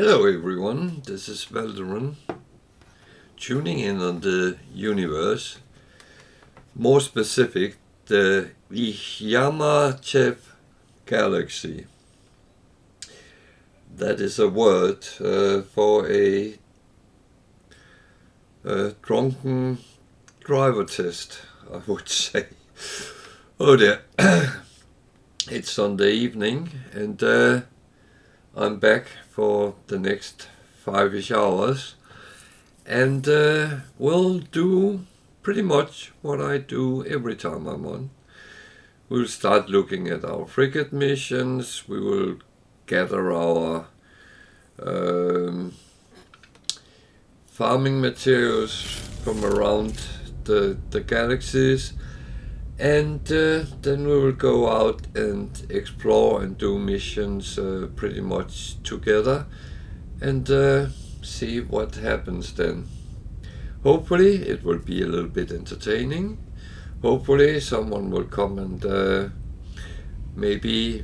Hello everyone, this is Valderan, tuning in on the universe, more specific, the Ickjamatew galaxy. That is a word for a drunken driver test, I would say. Oh dear, it's Sunday evening and I'm back for the next 5-ish hours and we'll do pretty much what I do every time I'm on. We'll start looking at our frigate missions, we will gather our farming materials from around the galaxies, and then we will go out and explore and do missions pretty much together and see what happens then. Hopefully it will be a little bit entertaining. Hopefully someone will come and maybe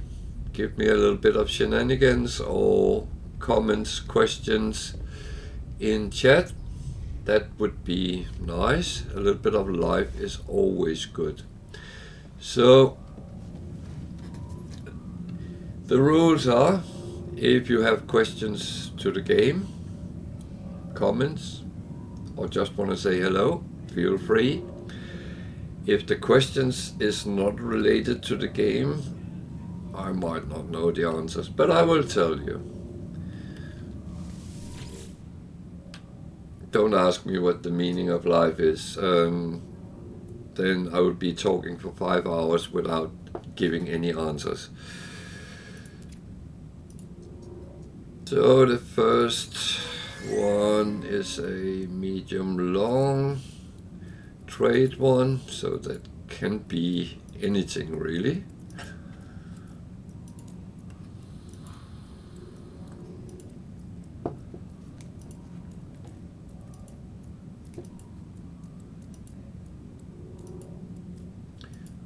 give me a little bit of shenanigans or comments, questions in chat. That would be nice. A little bit of life is always good. So the rules are, if you have questions to the game, comments, or just want to say hello, feel free. If the questions is not related to the game, I might not know the answers, but I will tell you. Don't ask me what the meaning of life is. Then I would be talking for 5 hours without giving any answers. So the first one is a medium long trade one, so that can be anything really.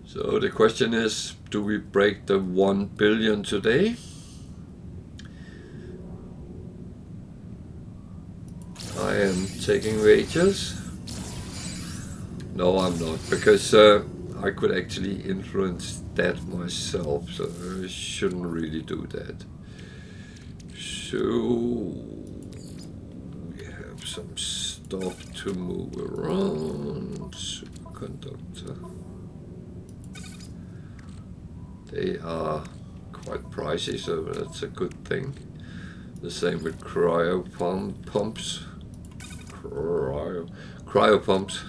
So the question is, do we break the 1 billion today? I am taking wages. No, I'm not, because I could actually influence that myself, so I shouldn't really do that. So we have some stuff to move around. Superconductor. They are quite pricey, so that's a good thing. The same with pumps. Cryo pumps.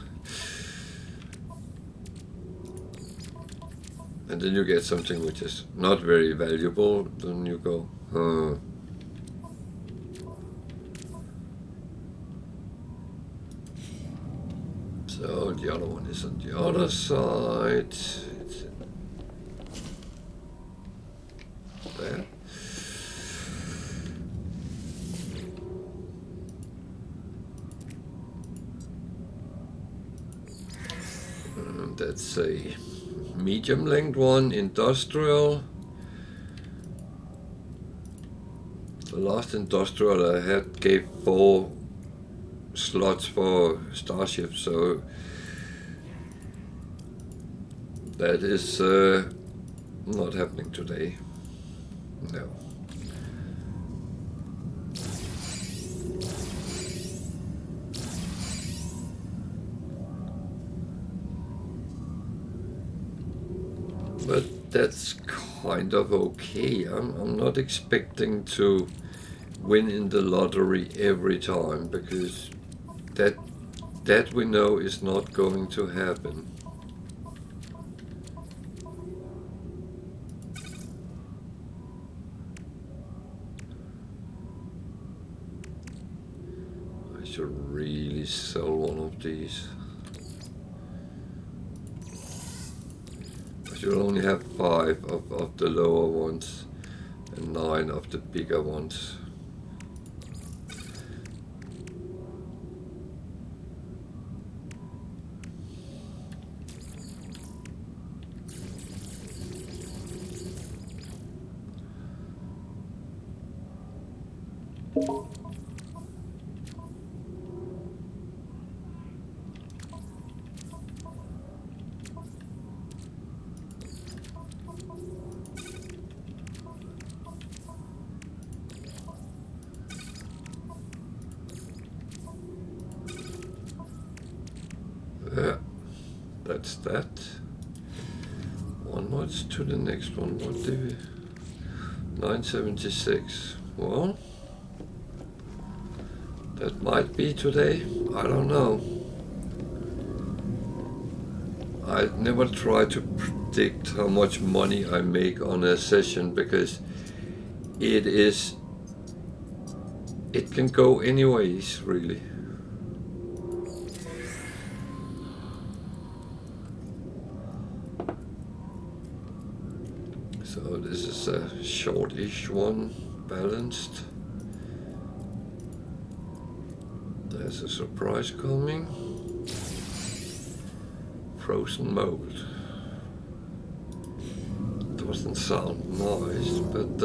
And then you get something which is not very valuable, then you go, So the other one is on the other side. It's there. And that's a medium length one, industrial. The last industrial I had gave 4 slots for starships, so that is not happening today. No. But that's kind of okay. I'm not expecting to win in the lottery every time, because that we know is not going to happen. I should really sell one of these. I should only have 5 of the lower ones and 9 of the bigger ones. Yeah, that's that. Onwards to the next one. What do we? 976. Well, that might be today. I don't know. I never try to predict how much money I make on a session because it can go anyways, really. So this is a short-ish one, balanced. There's a surprise coming. Frozen mold. Doesn't sound nice, but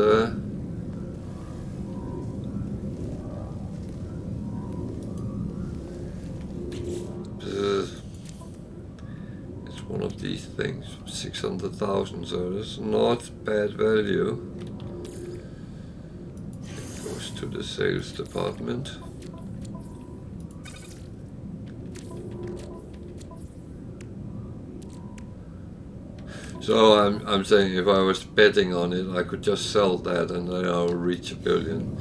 it's one of these things, 600,000, so that's not bad value. It goes to the sales department. So I'm saying if I was betting on it, I could just sell that and then I'll reach $1 billion,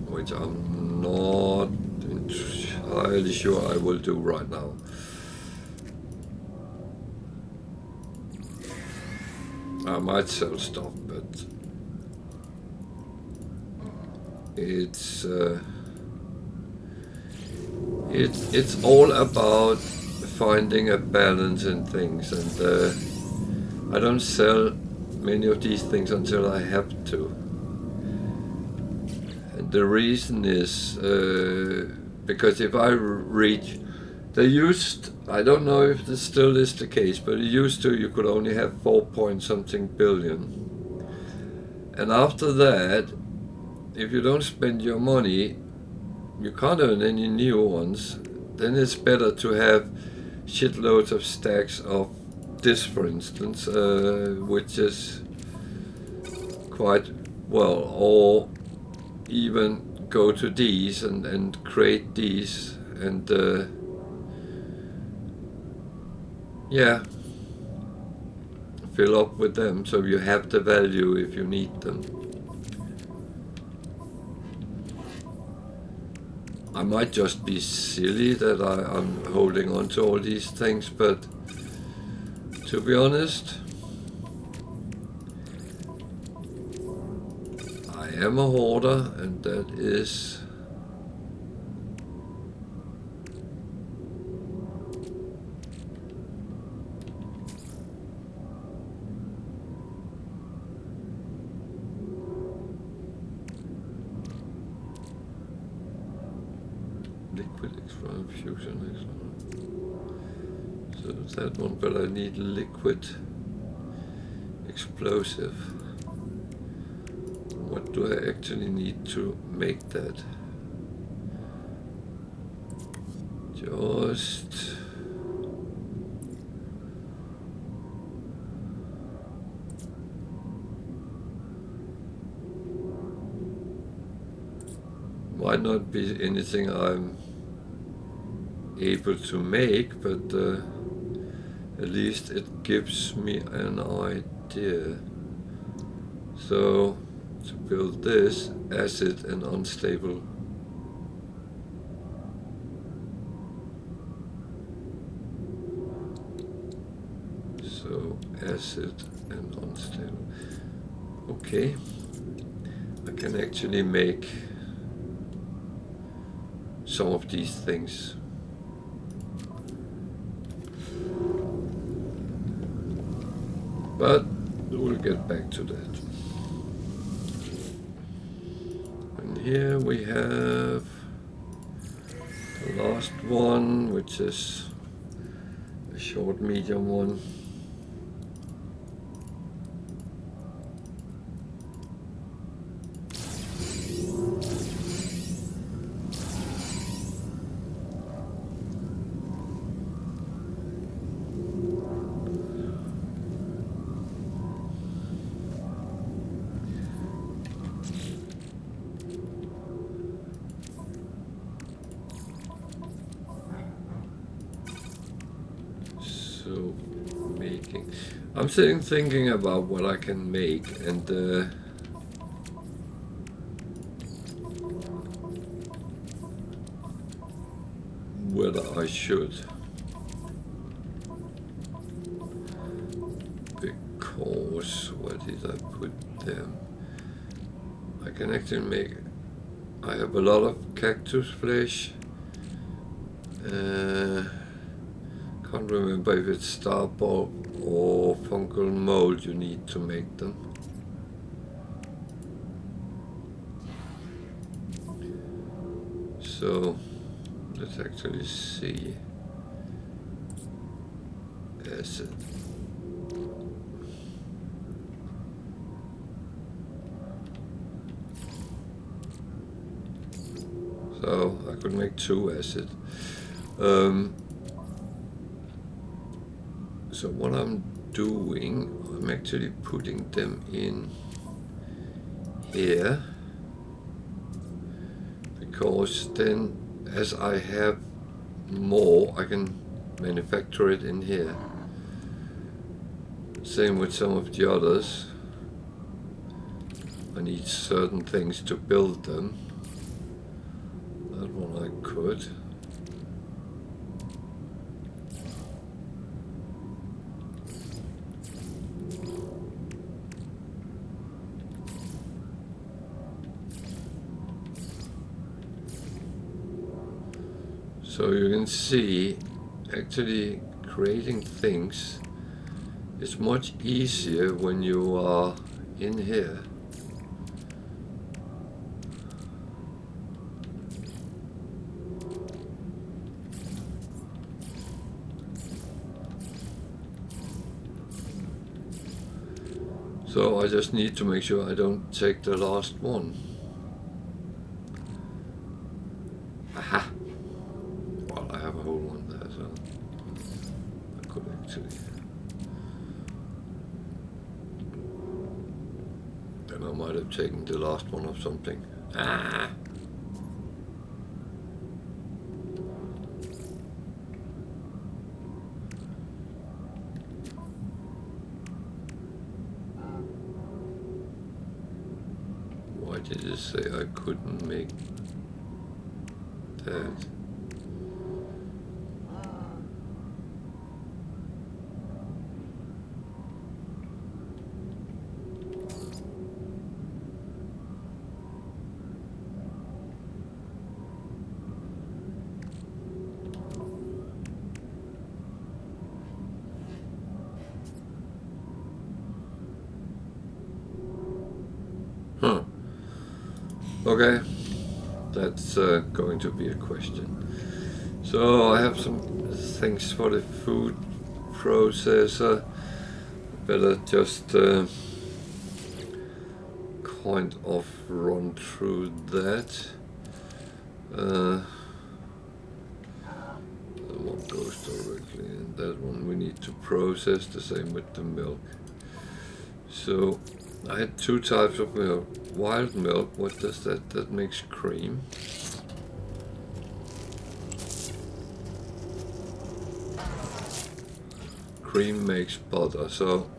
which I'm not entirely sure I will do right now. I might sell stuff, but it's all about finding a balance in things, and I don't sell many of these things until I have to. And the reason is because if I reach, I don't know if this still is the case, but you could only have 4-point-something billion. And after that, if you don't spend your money, you can't earn any new ones. Then it's better to have shitloads of stacks of this, for instance, which is quite well, or even go to these and create these and yeah, fill up with them so you have the value if you need them. I might just be silly that I'm holding on to all these things, but to be honest, I am a hoarder, and that is liquid fusion. So that one, but I need liquid explosive. What do I actually need to make that? Just might not be anything I'm able to make, but at least it gives me an idea. So to build this, acid and unstable. So acid and unstable. Okay, I can actually make some of these things. But we'll get back to that. And here we have the last one, which is a short medium one. I'm sitting thinking about what I can make, and whether I should. Because, where did I put them? I can actually make, I have a lot of cactus flesh. Can't remember if it's starboard or fungal mold you need to make them. So let's actually see. Acid. So I could make 2 acid. So what I'm doing, I'm actually putting them in here, because then as I have more, I can manufacture it in here. Same with some of the others. I need certain things to build them. That one I could. So you can see, actually creating things is much easier when you are in here. So I just need to make sure I don't take the last one. Aha! Well, I have a whole one there, so I could actually. Then I might have taken the last one of something. Ah! Why did it say I couldn't make that? Huh. Okay, that's going to be a question. So I have some things for the food processor. Better just kind of run through that. That one goes directly in. That one we need to process, the same with the milk. So I had 2 types of milk. Wild milk, what does that? That makes cream. Cream makes butter, so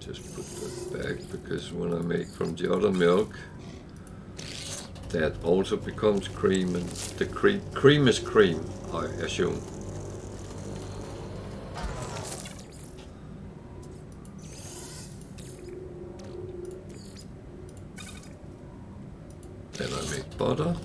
just put that back, because when I make from the other milk, that also becomes cream, and the cream is cream, I assume. Then I make butter.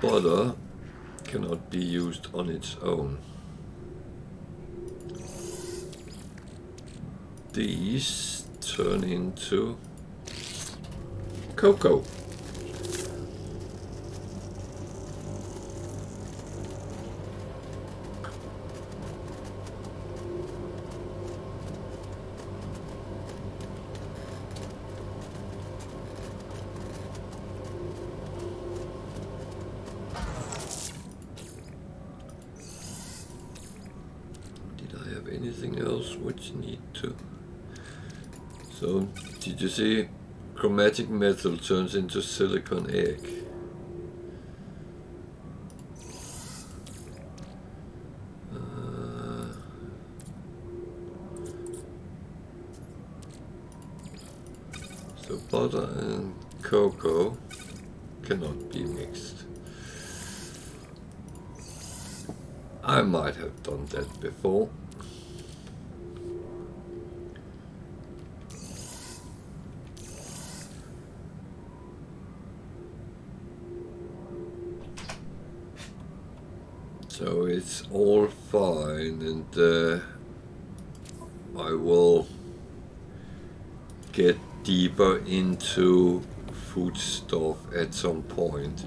Butter cannot be used on its own. These turn into cocoa. Anything else which need to So, did you see? Chromatic metal turns into silicon egg. So butter and cocoa cannot be mixed. I might have done that before. So it's all fine, and I will get deeper into food stuff at some point.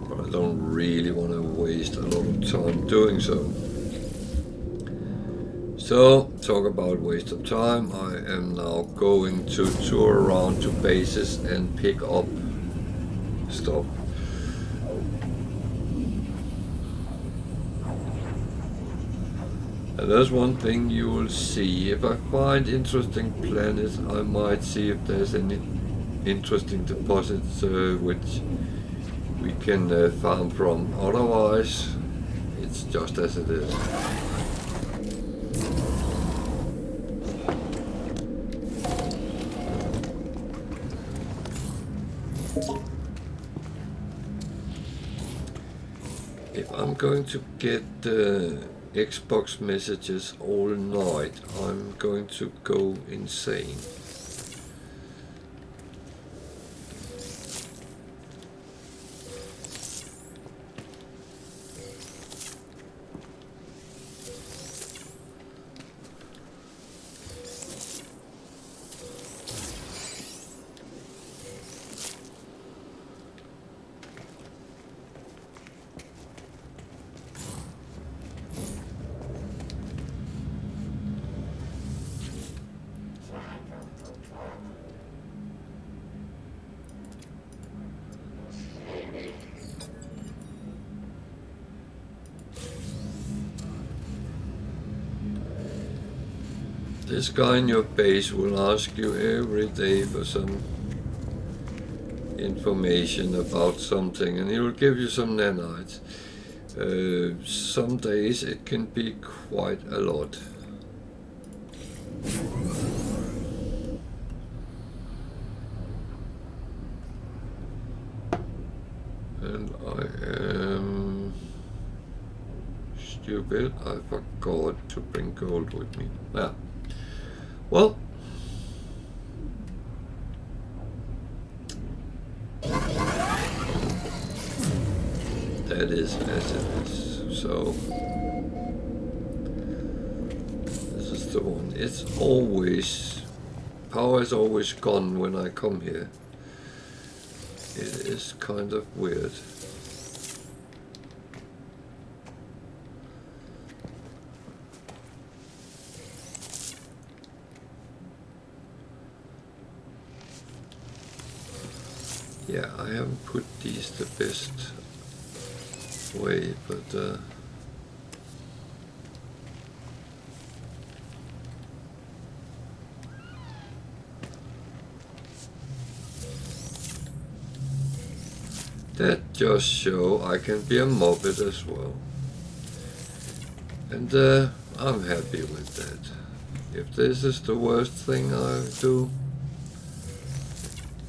But I don't really want to waste a lot of time doing so. So, talk about waste of time. I am now going to tour around to bases and pick up stuff. And there's one thing you will see. If I find interesting planets, I might see if there's any interesting deposits which we can farm from. Otherwise, it's just as it is. If I'm going to get Xbox messages all night, I'm going to go insane. This guy in your base will ask you every day for some information about something, and he will give you some nanites. Some days it can be quite a lot. And I am stupid, I forgot to bring gold with me. Yeah. Well, that is as it is. So this is the one. It's always, power is always gone when I come here. It is kind of weird. Yeah, I haven't put these the best way, but that just show I can be a mobbit as well. And I'm happy with that. If this is the worst thing I do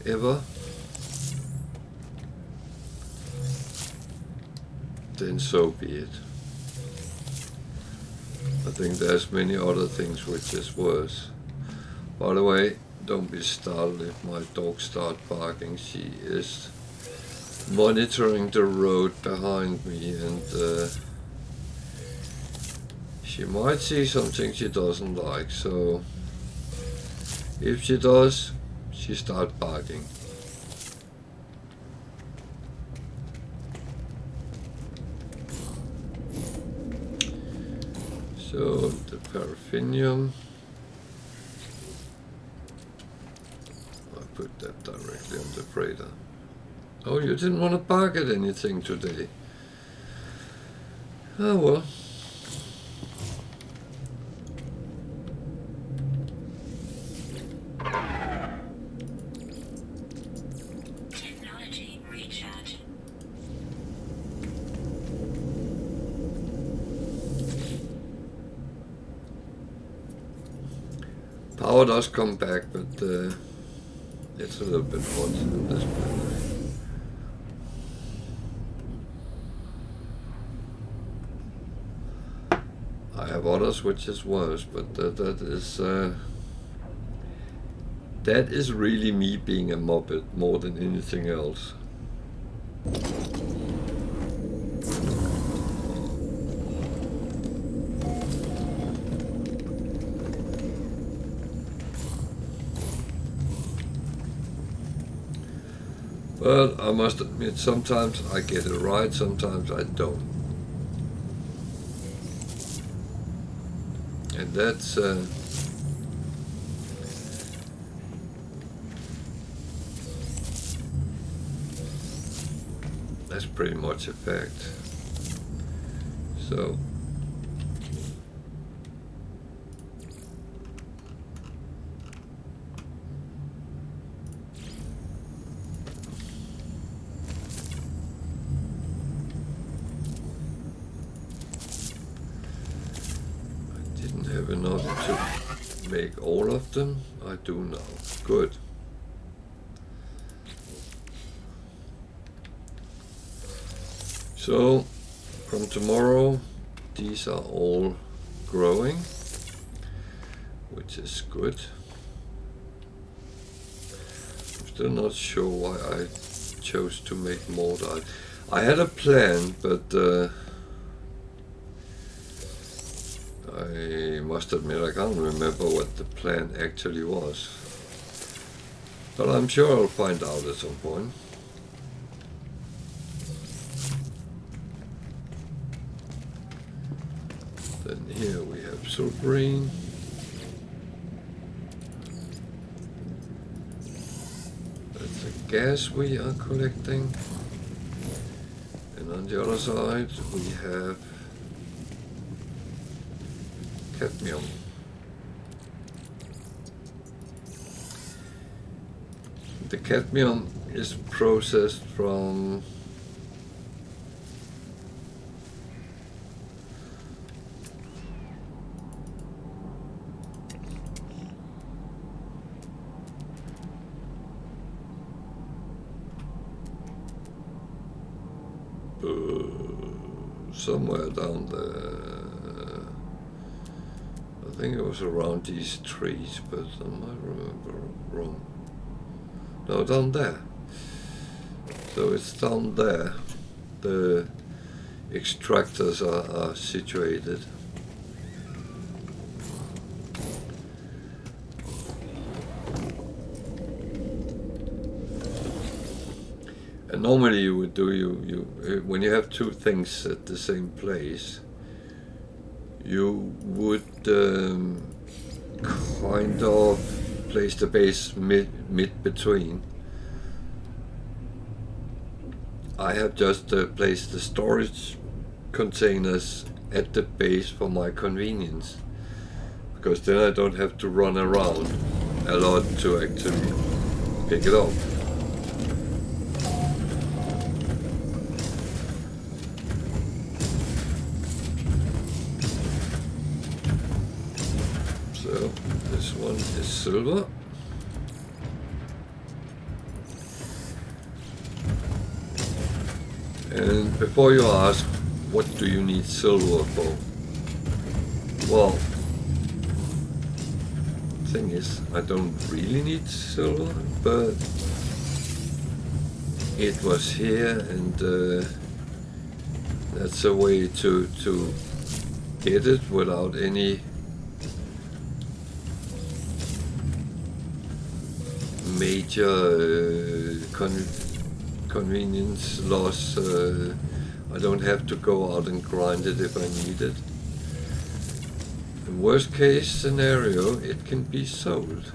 ever, then so be it. I think there's many other things which is worse. By the way, don't be startled if my dog starts barking. She is monitoring the road behind me, and she might see something she doesn't like, so if she does, she starts barking. So the paraffinium, I put that directly on the freighter. Oh, you didn't want to bark at anything today. Oh well. Power does come back, but it's a little bit hot in this planet. I have others which is worse, but that is really me being a mobbit more than anything else. But I must admit, sometimes I get it right, sometimes I don't. And that's pretty much a fact. So enough to make all of them. I do now. Good. So from tomorrow these are all growing, which is good. I'm still not sure why I chose to make more dye. I had a plan, but I must admit I can't remember what the plan actually was, but I'm sure I'll find out at some point. Then here we have silverine. That's the gas we are collecting, and on the other side we have cadmium. The cadmium is processed from somewhere down there. I think it was around these trees, but I might remember wrong. No, down there. So it's down there. The extractors are situated. And normally you would do when you have two things at the same place, you would kind of place the base mid between. I have just placed the storage containers at the base for my convenience, because then I don't have to run around a lot to actually pick it up. This one is silver. And before you ask, what do you need silver for? Well, thing is, I don't really need silver, but it was here, and that's a way to get it without any major convenience loss. I don't have to go out and grind it if I need it. In worst case scenario, it can be sold.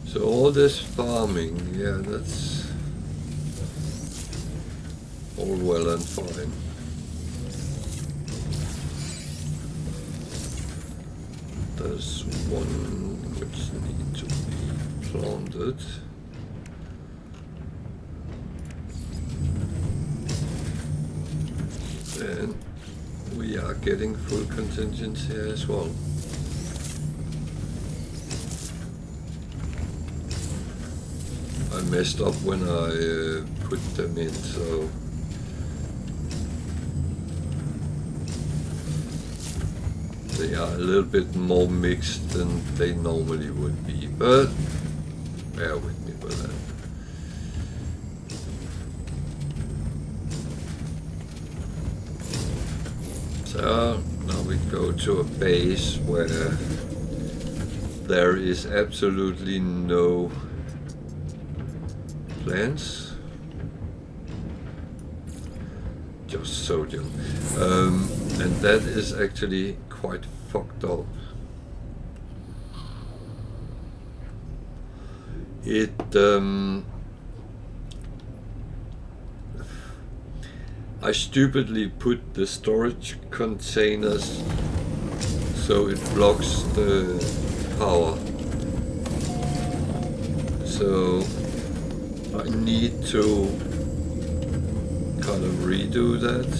So all this farming, yeah, that's all well and fine. there's one which needs to be planted. And we are getting full contingents here as well. I messed up when I put them in, so they are a little bit more mixed than they normally would be, but bear with me for that. So now we go to a base where there is absolutely no plants, just sodium, and that is actually quite fucked up. It I stupidly put the storage containers so it blocks the power, so I need to kind of redo that.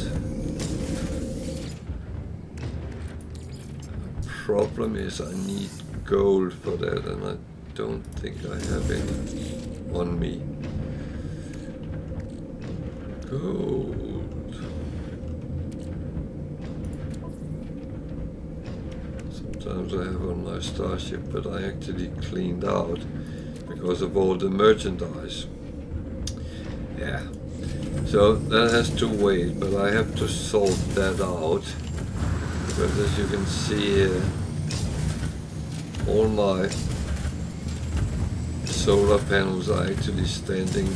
The problem is I need gold for that, and I don't think I have any on me. Gold. Sometimes I have on my starship, but I actually cleaned out because of all the merchandise. Yeah, so that has to wait, but I have to sort that out, because as you can see here, all my solar panels are actually standing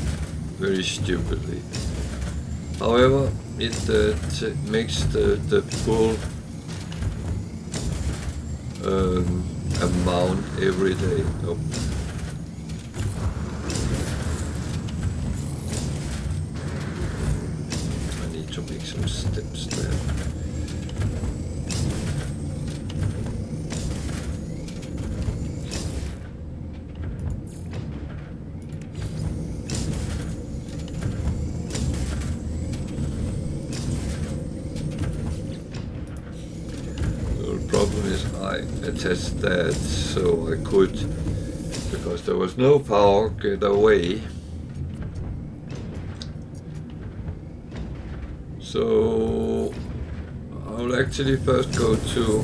very stupidly. However, it makes the full amount every day. Nope. I need to make some steps there. I attached that so I could, because there was no power, get away. So I'll actually first go to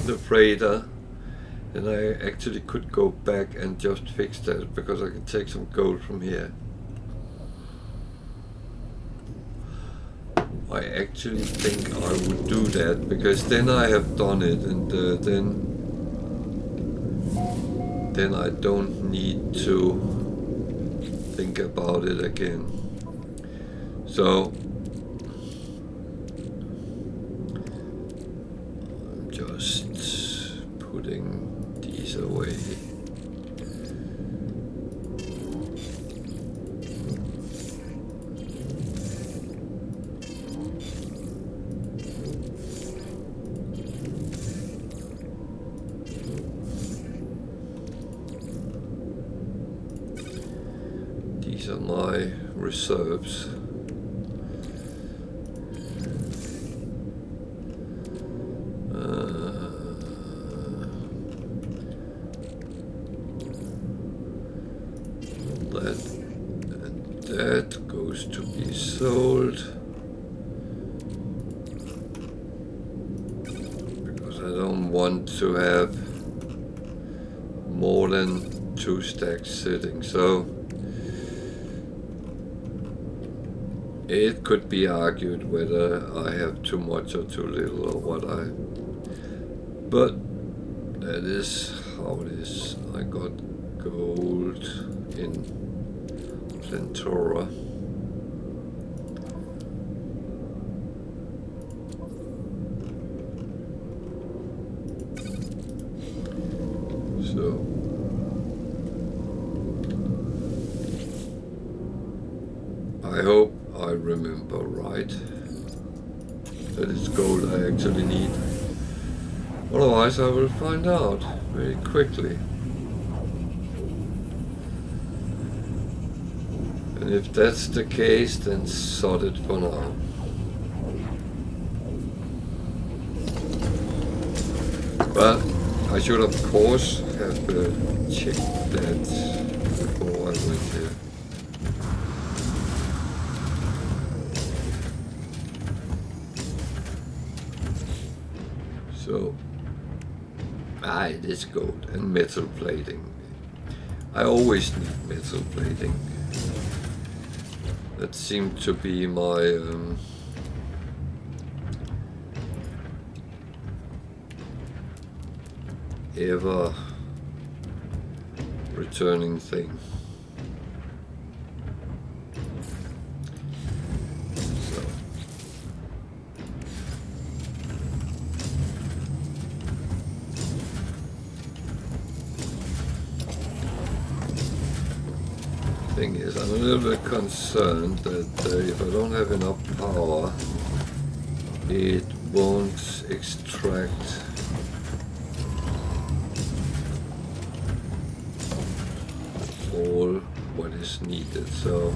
the freighter, and I actually could go back and just fix that, because I can take some gold from here. I actually think I would do that, because then I have done it, and then I don't need to think about it again. So I'm just putting these away. These are my reserves. That goes to be sold, because I don't want to have more than 2 stacks sitting. So it could be argued whether I have too much or too little, or what but that is how it is. I got gold in Centura. So I hope I remember right that it's gold I actually need. Otherwise I will find out very quickly. And if that's the case, then sod it for now. But I should of course have checked that before I went here. So, it is gold and metal plating. I always need metal plating. That seemed to be my ever returning thing. So thing is, I'm a little bit concerned that if I don't have enough power, it won't extract all what is needed. So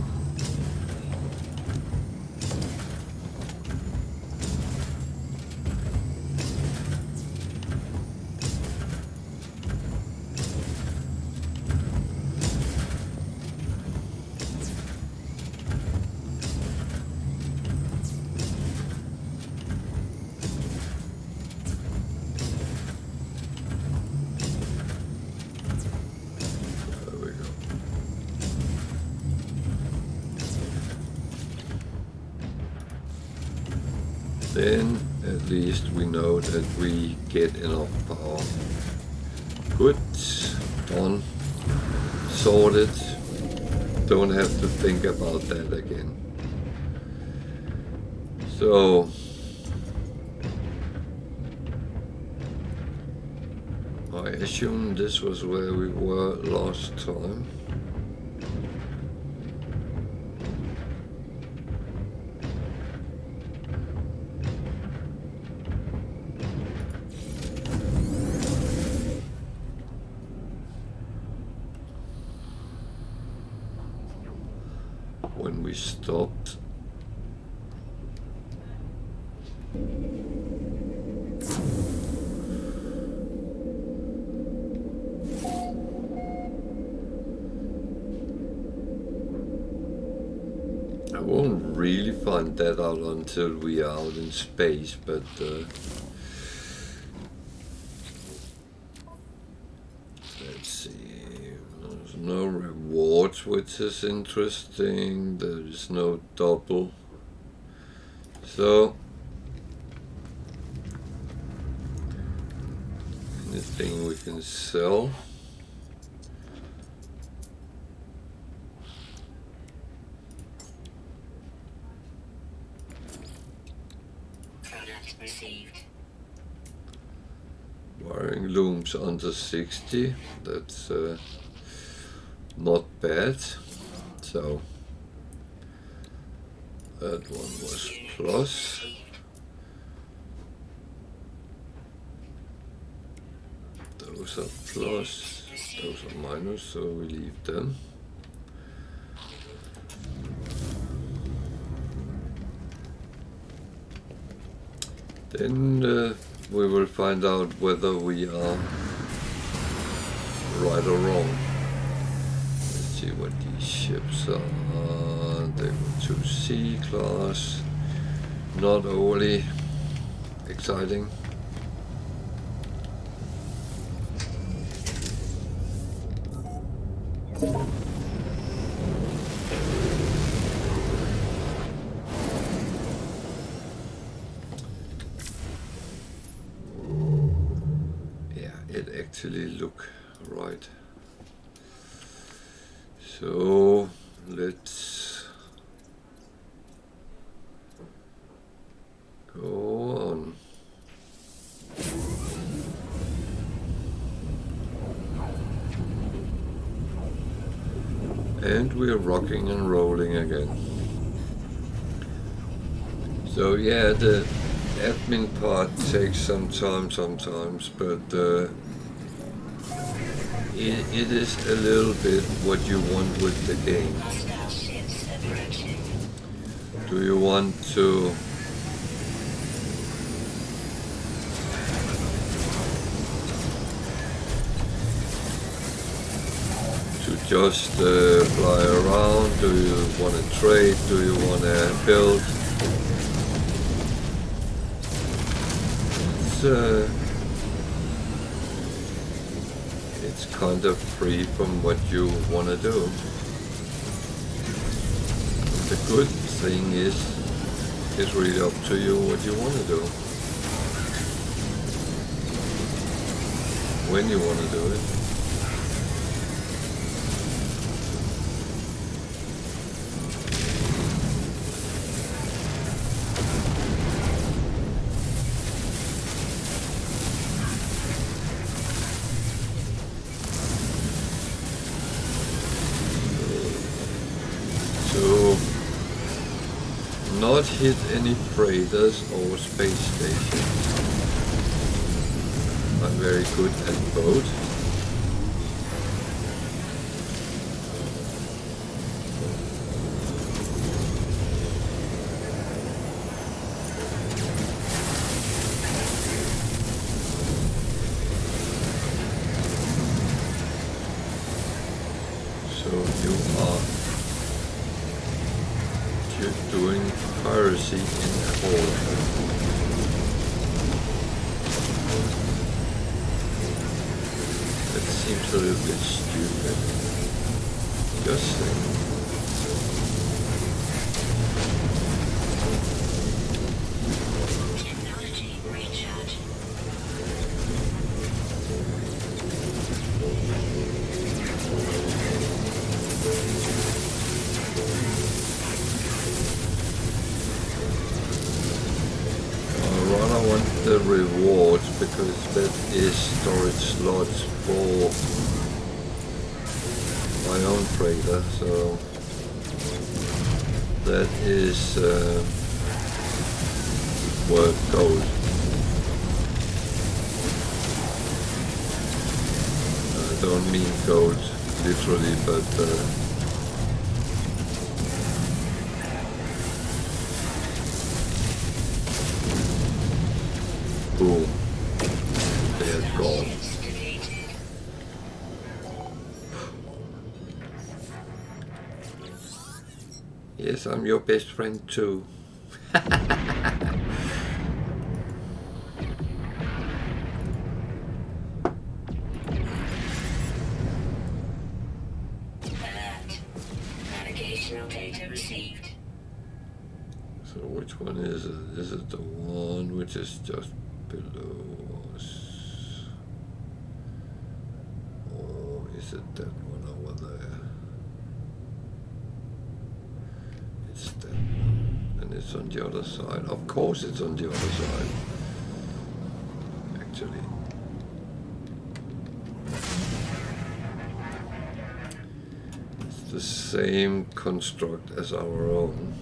then at least we know that we get enough power. Good, done, sorted, don't have to think about that again. So, I assume this was where we were last time. When we stopped. I won't really find that out until we are out in space, but let's see. There's no rewards, which is interesting. There is no double. So anything we can sell. Wiring looms under 60, that's not bad. So that one was plus. Those are plus, those are minus, so we leave them. Then we will find out whether we are right or wrong. Let's see what these ships are. They were 2C class, not overly exciting. Actually look right. So let's go on. And we're rocking and rolling again. So yeah, the admin part takes some time sometimes, but it is a little bit what you want with the game. Do you want to just fly around? Do you want to trade? Do you want to build? It's kind of free from what you want to do. The good thing is, it's really up to you what you want to do. When you want to do it. Not hit any freighters or space stations. I'm very good at both. So you are just doing piracy in a hole. That seems a little bit stupid. Just saying. The rewards, because that is storage slots for my own freighter, so that is worth gold. I don't mean gold literally, but boom, they're gone. Yes, I'm your best friend too. Navigational data received. So which one is it? Is it the one which is just below us? Or is it that one over there? It's that one. And it's on the other side. Of course it's on the other side. Actually. It's the same construct as our own.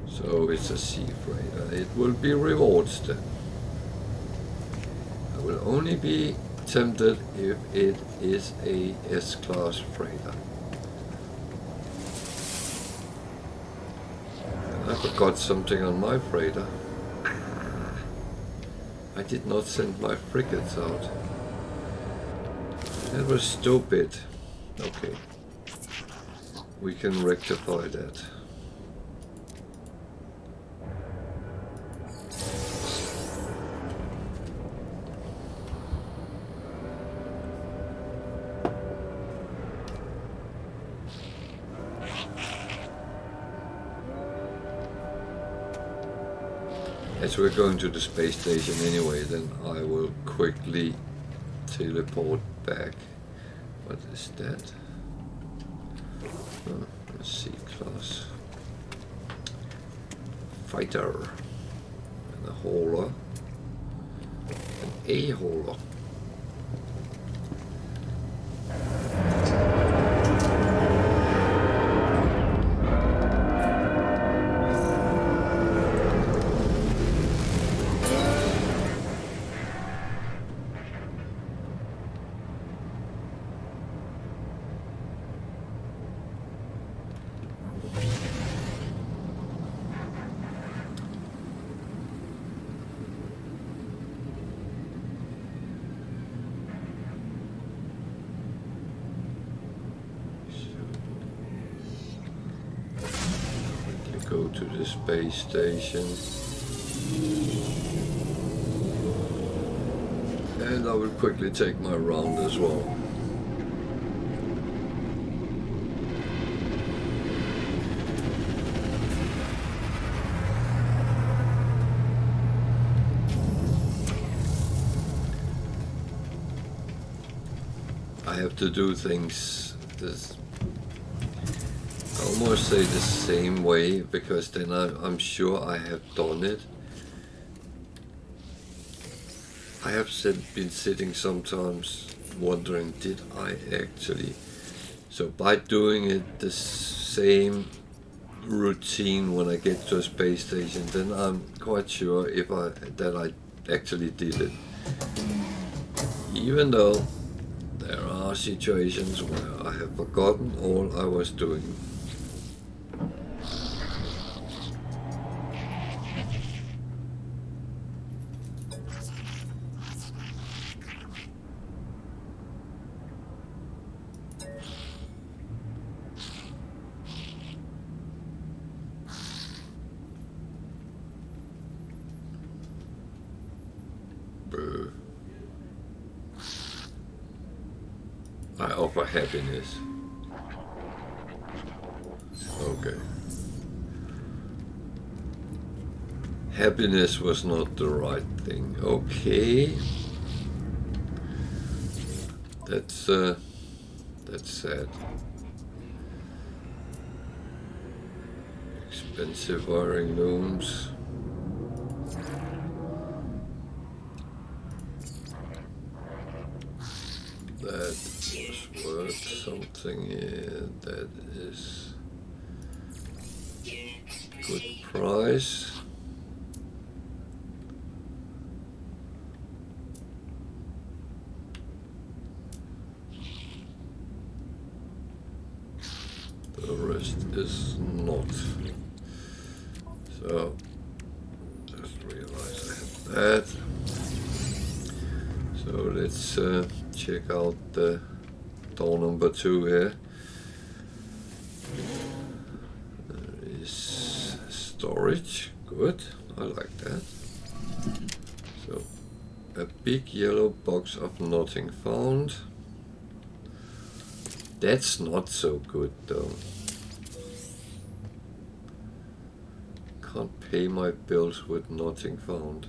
So it's a sea freighter. It will be rewards then. I will only be tempted if it is a S-class freighter. And I forgot something on my freighter. I did not send my frigates out. That was stupid. Okay. We can rectify that. As we're going to the space station anyway, then I will quickly teleport back. What is that? Oh, a C-class. fighter. And a hauler. And a hauler. Go to the space station, and I will quickly take my round as well. I have to do things this. Almost say the same way, because then I'm sure I have done it. I have been sitting sometimes wondering, did I actually? So by doing it the same routine when I get to a space station, then I'm quite sure that I actually did it. Even though there are situations where I have forgotten all I was doing. I offer happiness. Okay. Happiness was not the right thing. Okay. That's sad. Expensive wiring looms. That was worth something here. That is good price. The rest is not. So just realize I have that. So let's check out the door number 2 here. There is storage. Good. I like that. So a big yellow box of nothing found. That's not so good though. Can't pay my bills with nothing found.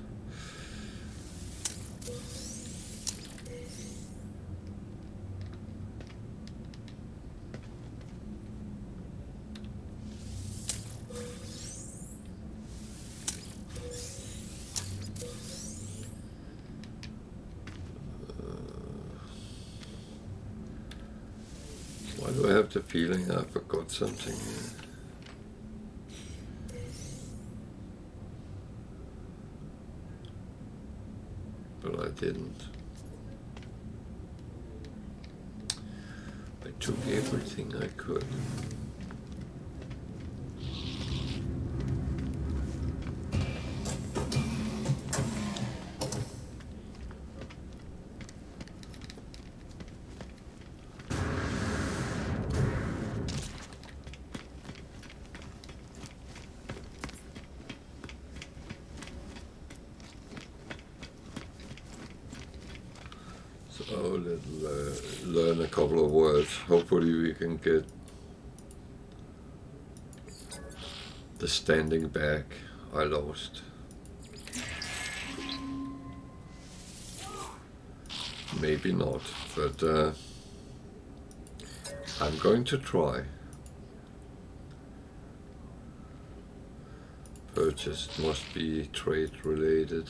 Why do I have the feeling I forgot something here? But I didn't. I took everything I could. So let's learn a couple of words. Hopefully we can get the standing back I lost. Maybe not, but I'm going to try. purchased must be trade related.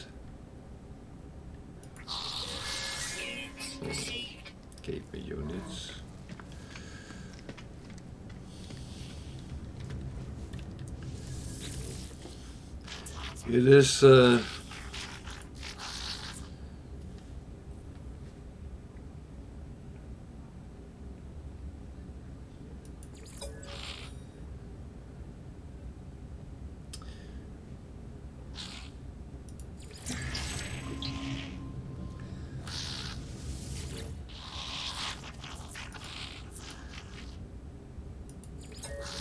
Units received. Gave me units. It is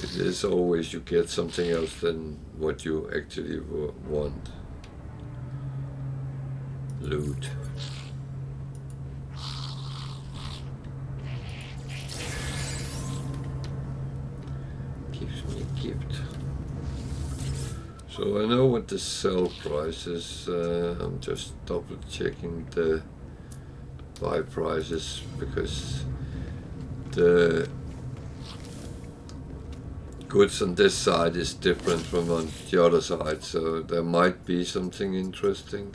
it is always you get something else than what you actually want. Loot. Gives me a gift. So I know what the sell price is. I'm just double checking the buy prices because the goods on this side is different from on the other side, so there might be something interesting.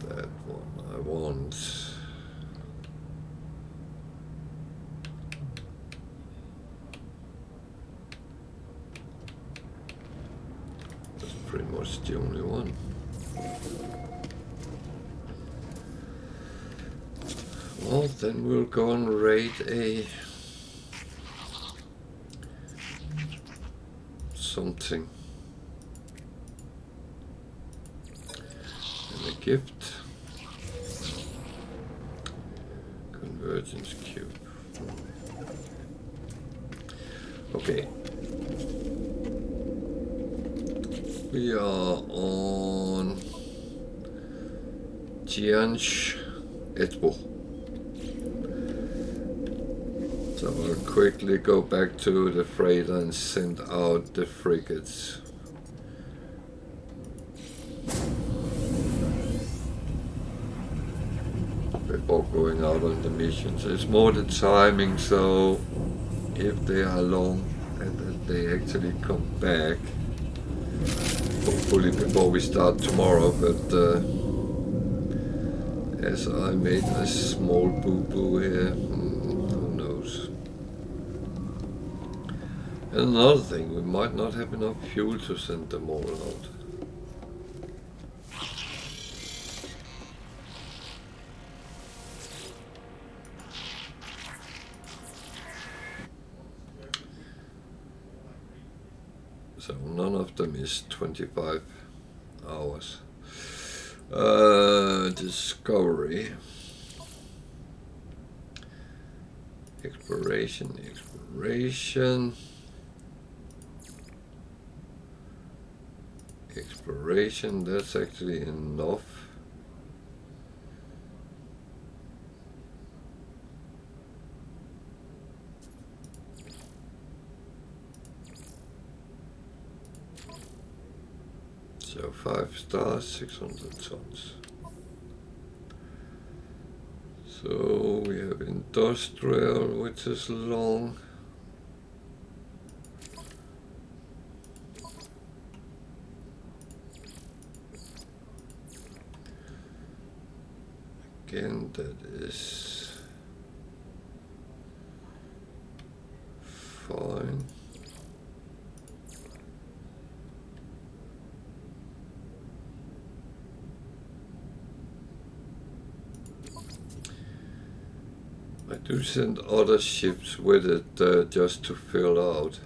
That one I want. That's pretty much the only one. Well, then we'll go and raid a something. And a gift. Convergence cube. Okay. We are on Ickjamatew. So I'll quickly go back to the freighter and send out the frigates. Before going out on the missions. It's more the timing, so if they are long and that they actually come back, hopefully before we start tomorrow, but as I made a small boo-boo here, who knows. And another thing, we might not have enough fuel to send them all out. So none of them is 25 hours. Discovery. Exploration. Exploration, that's actually enough. So 5 stars, 600 tons. So we have industrial, which is long. Again, that is fine. I do send other ships with it just to fill out.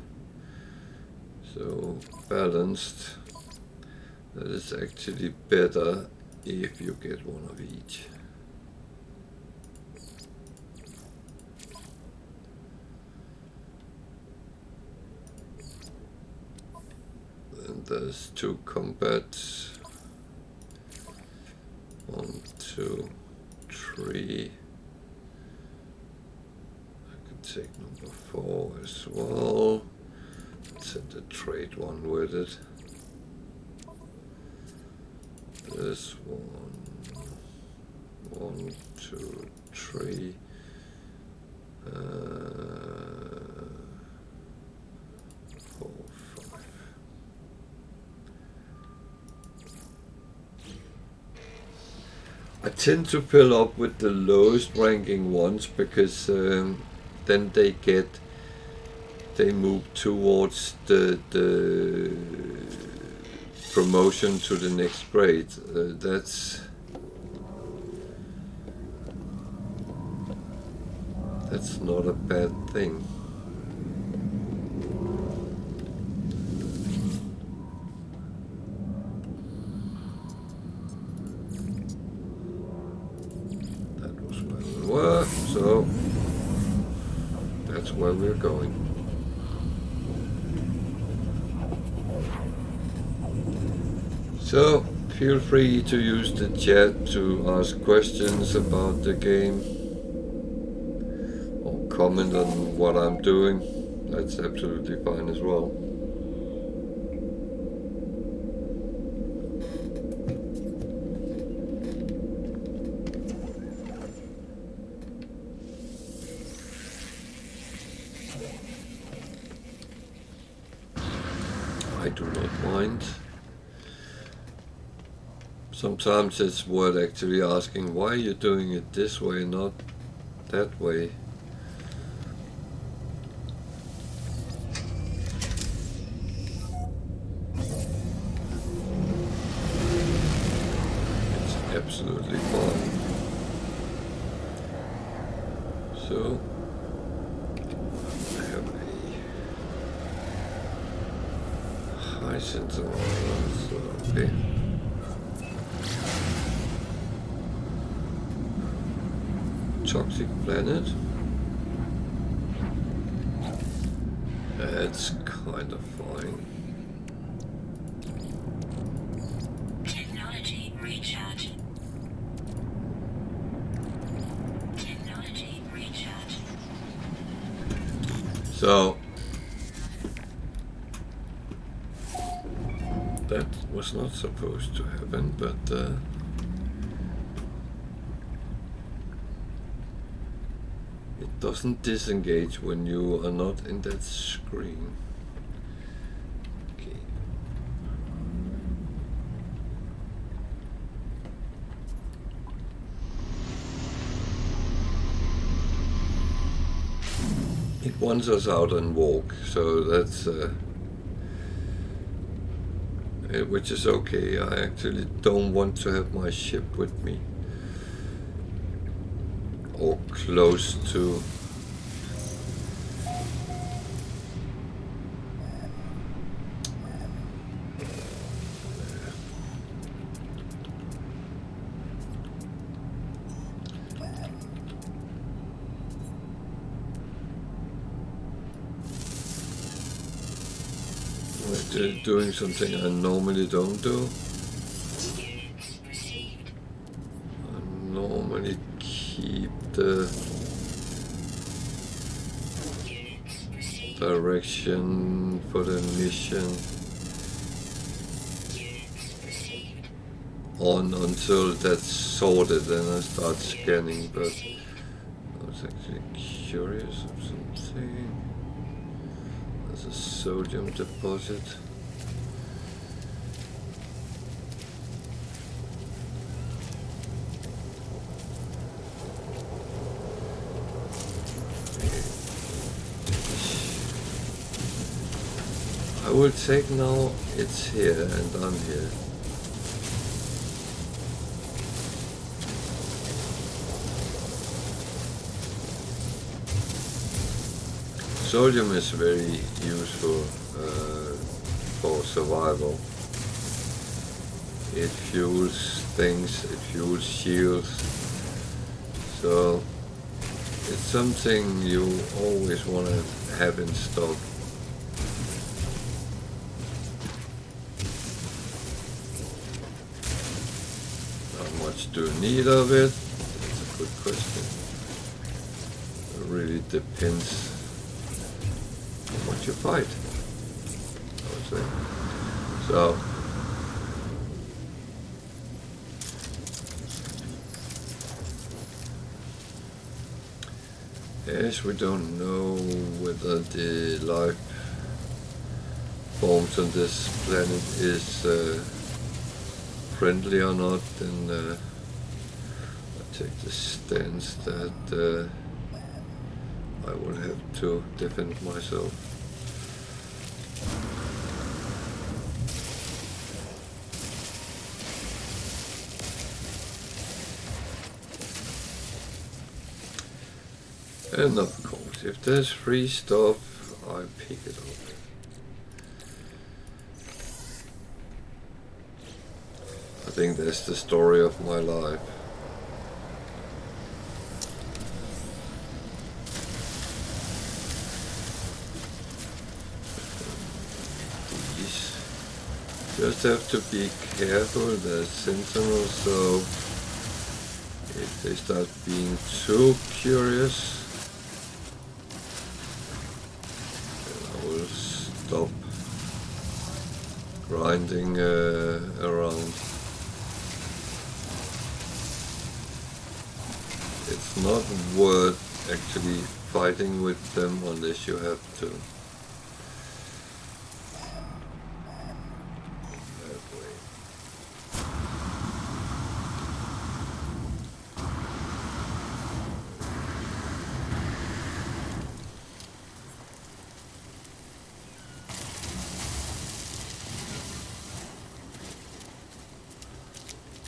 So balanced. That is actually better if you get one of each. And there's 2 combats. 1, 2, 3. I could take number 4 as well. Send the trade one with it. This one. 1, 2, 3. I tend to fill up with the lowest ranking ones because then they move towards the promotion to the next grade. That's not a bad thing. That was where we were, so that's where we're going. So feel free to use the chat to ask questions about the game or comment on what I'm doing. That's absolutely fine as well. I do not mind. Sometimes it's worth actually asking, why are you doing it this way, not that way? It's absolutely fine. So, I have a hyacinth oil, so okay. Toxic planet. That's kind of fine. Technology recharge. Technology recharge. So that was not supposed to happen, but it doesn't disengage when you are not in that screen. Okay. It wants us out and walk, so that's which is okay. I actually don't want to have my ship with me or close to. Doing something I normally don't do. Units received. I normally keep the Units received. direction for the mission Units received. on until that's sorted, and I start scanning. But Received. I was actually curious of something. There's a sodium deposit. I will take now, it's here and I'm here. Sodium is very useful for survival. It fuels things, it fuels shields. So it's something you always want to have in stock. How much do you need of it? That's a good question. It really depends on what you fight, I would say. So yes, we don't know whether the life forms on this planet is friendly or not, and take the stance that I will have to defend myself. And of course, if there's free stuff, I pick it up. I think that's the story of my life. These just have to be careful. There's sentinels, so if they start being too curious, I will stop grinding around. It's not worth actually fighting with them unless you have to. That way.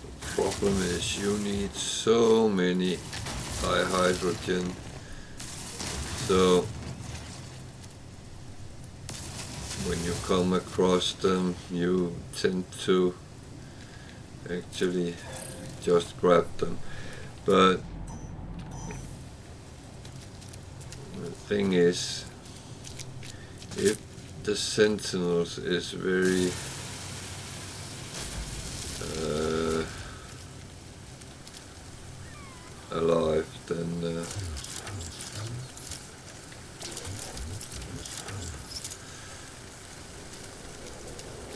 The problem is you need so many high hydrogen, so when you come across them you tend to actually just grab them. But the thing is, if the sentinels is very alive,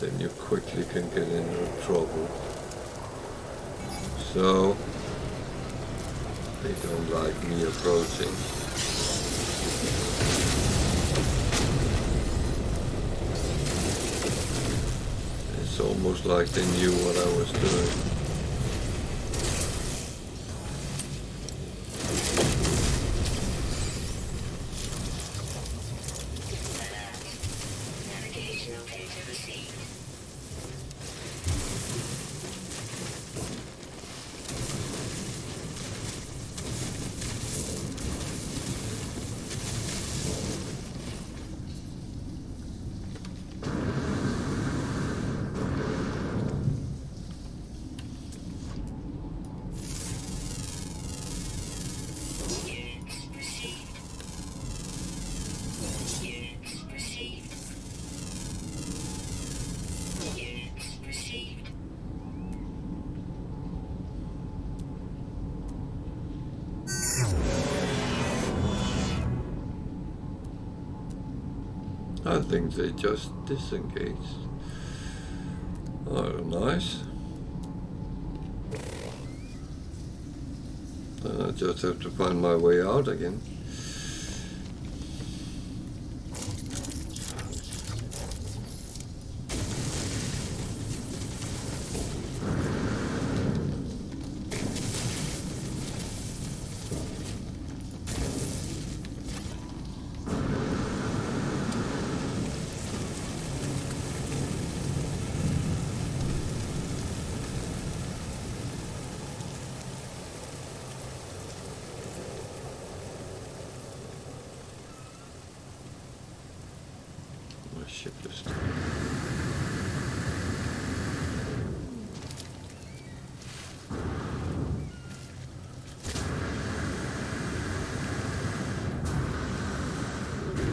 then you quickly can get into trouble. So they don't like me approaching. It's almost like they knew what I was doing. Navigational data received. Units received. Units received. Units received. I think they just disengaged. Oh, nice. I just have to find my way out again. My ship is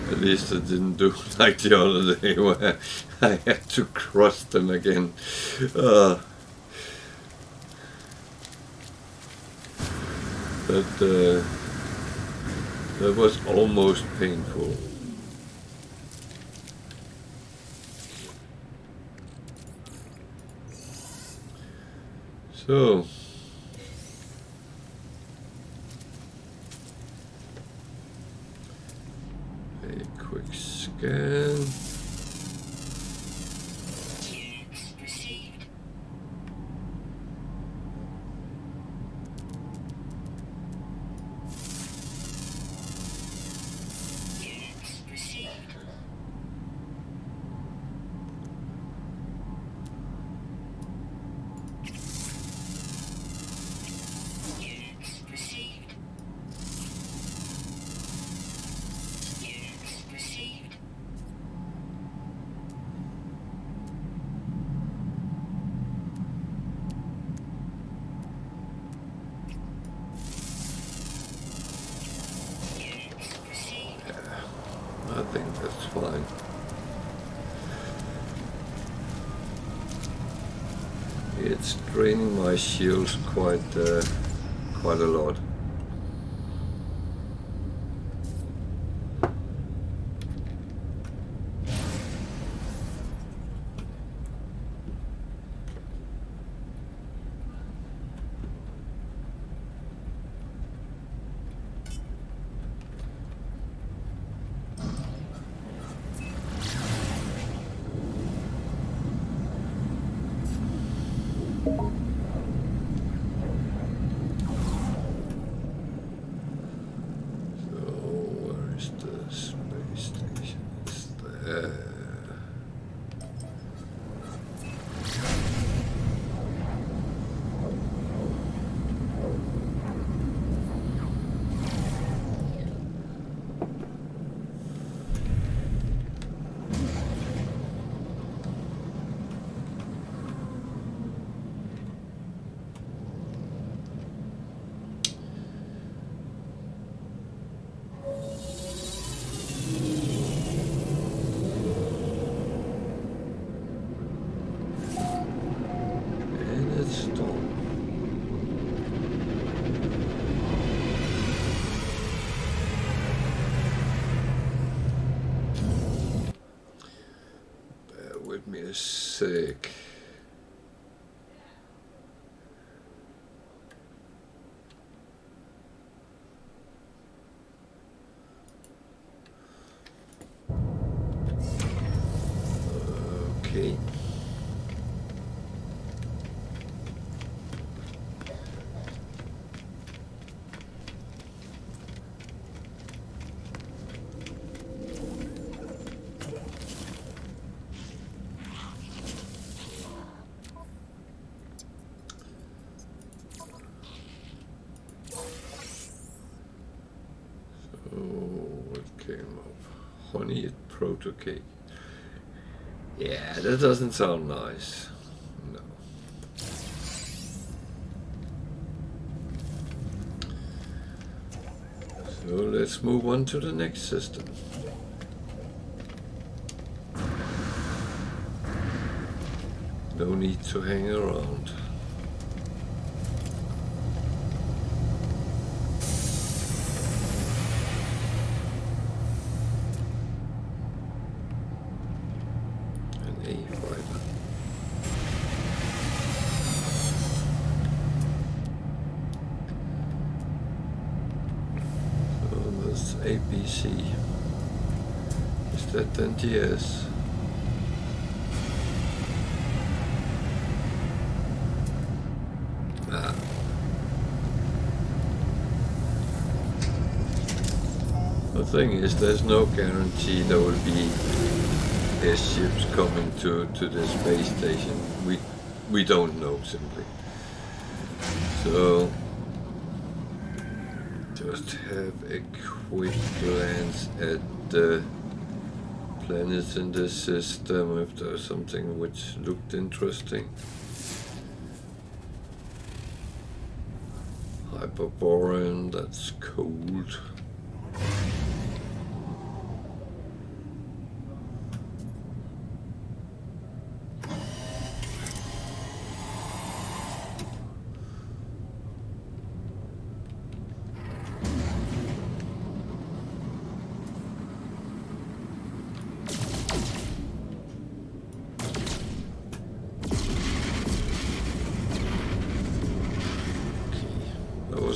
At least it didn't do like the other day where I had to cross them again. That was almost painful. So a quick scan. Units received. It's draining my shields quite a lot. Sick. Okay. Honey proto cake. Yeah, that doesn't sound nice. No. So let's move on to the next system. No need to hang around. ABC. Is that then TS? Ah. The thing is, there's no guarantee there will be airships coming to the space station. We don't know, simply. So just have a quick glance at the planets in this system if there's something which looked interesting. Hyperborean, that's cold.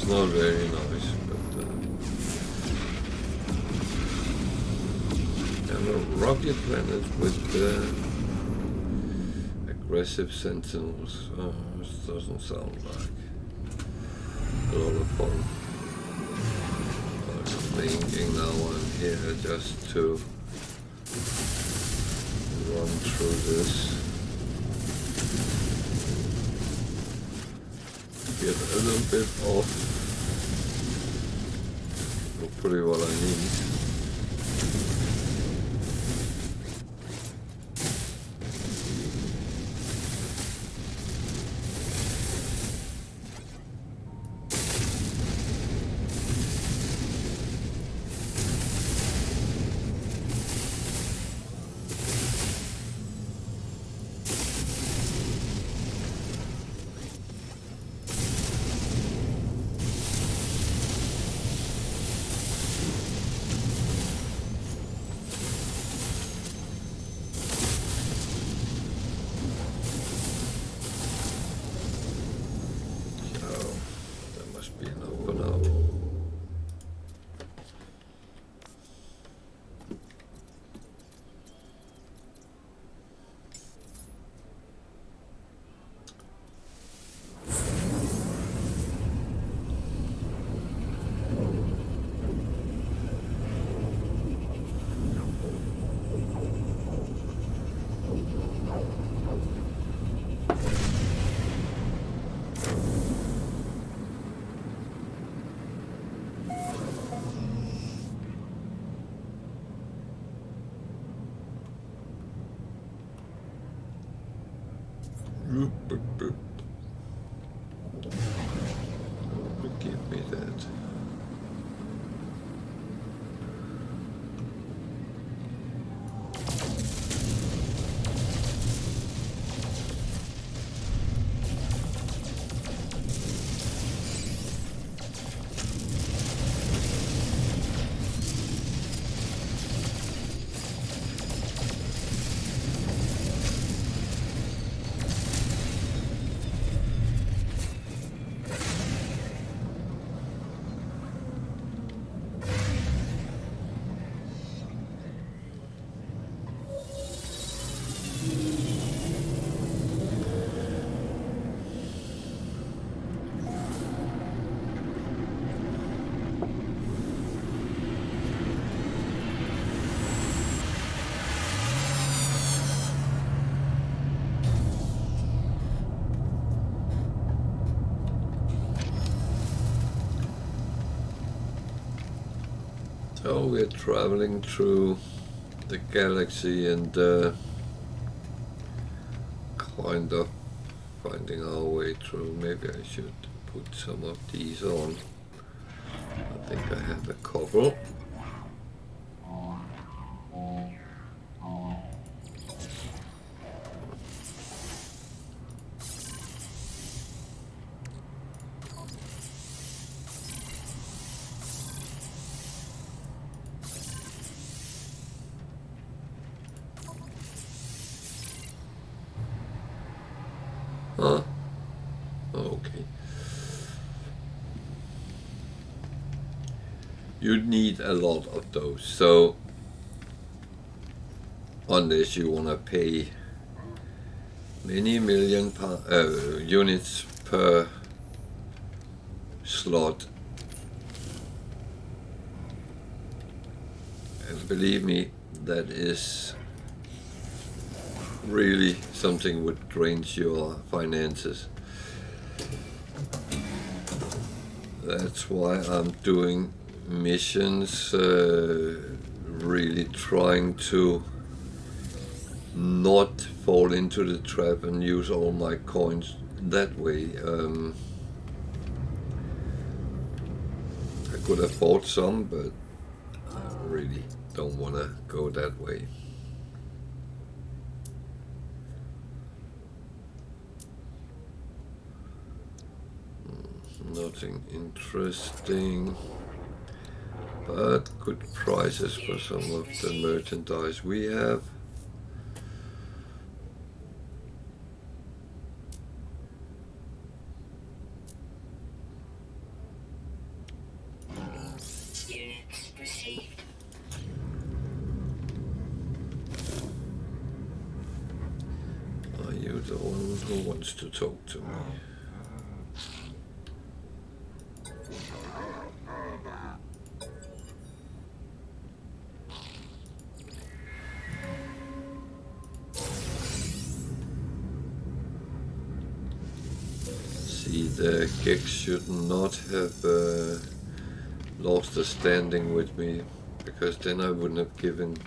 Not very nice, but and a rocket planet with aggressive sentinels. Oh, this doesn't sound like a lot of fun. I'm thinking now I'm here just to run through this. Get a little bit off. Hopefully what I need. boop, boop, boop. Give me that. So we're traveling through the galaxy and kind of finding our way through. Maybe I should put some of these on. I think I have a couple. Huh? Okay. You'd need a lot of those, so unless you want to pay many million units per slot, and believe me, that is really something would drain your finances. That's why I'm doing missions, really trying to not fall into the trap and use all my coins that way. I could have bought some, but I really don't want to go that way. Nothing interesting, but good prices for some of the merchandise we have. Units received. Are you the one who wants to talk to me? See, the gigs should not have lost a standing with me, because then I wouldn't have given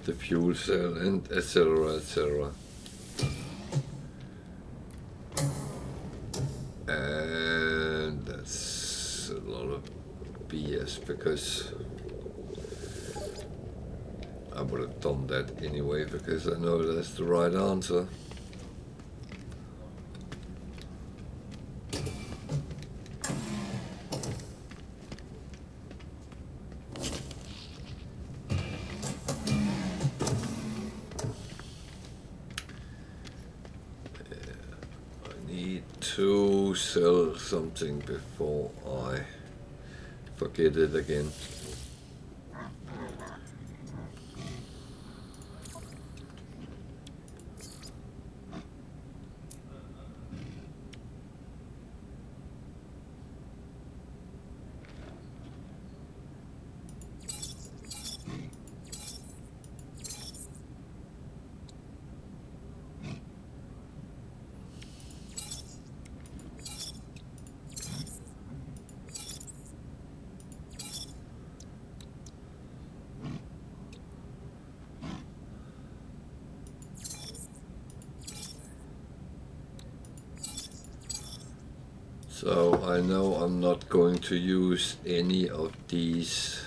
the fuel cell and etc. etc. And that's a lot of BS, because I would have done that anyway, because I know that's the right answer. To sell something before I forget it again. So I know I'm not going to use any of these.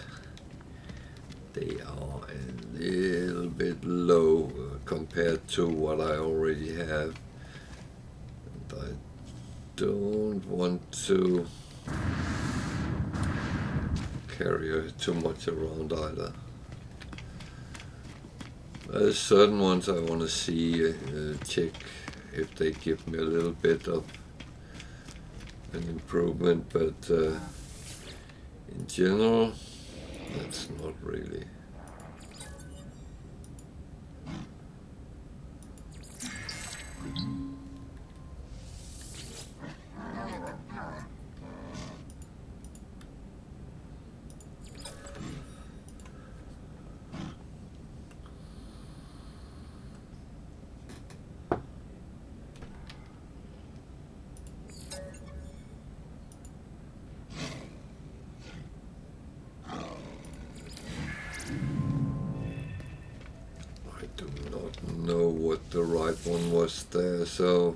They are a little bit low compared to what I already have. And I don't want to carry too much around either. There's certain ones I want to see, check if they give me a little bit of an improvement, but in general, that's not really. I do not know what the right one was there, so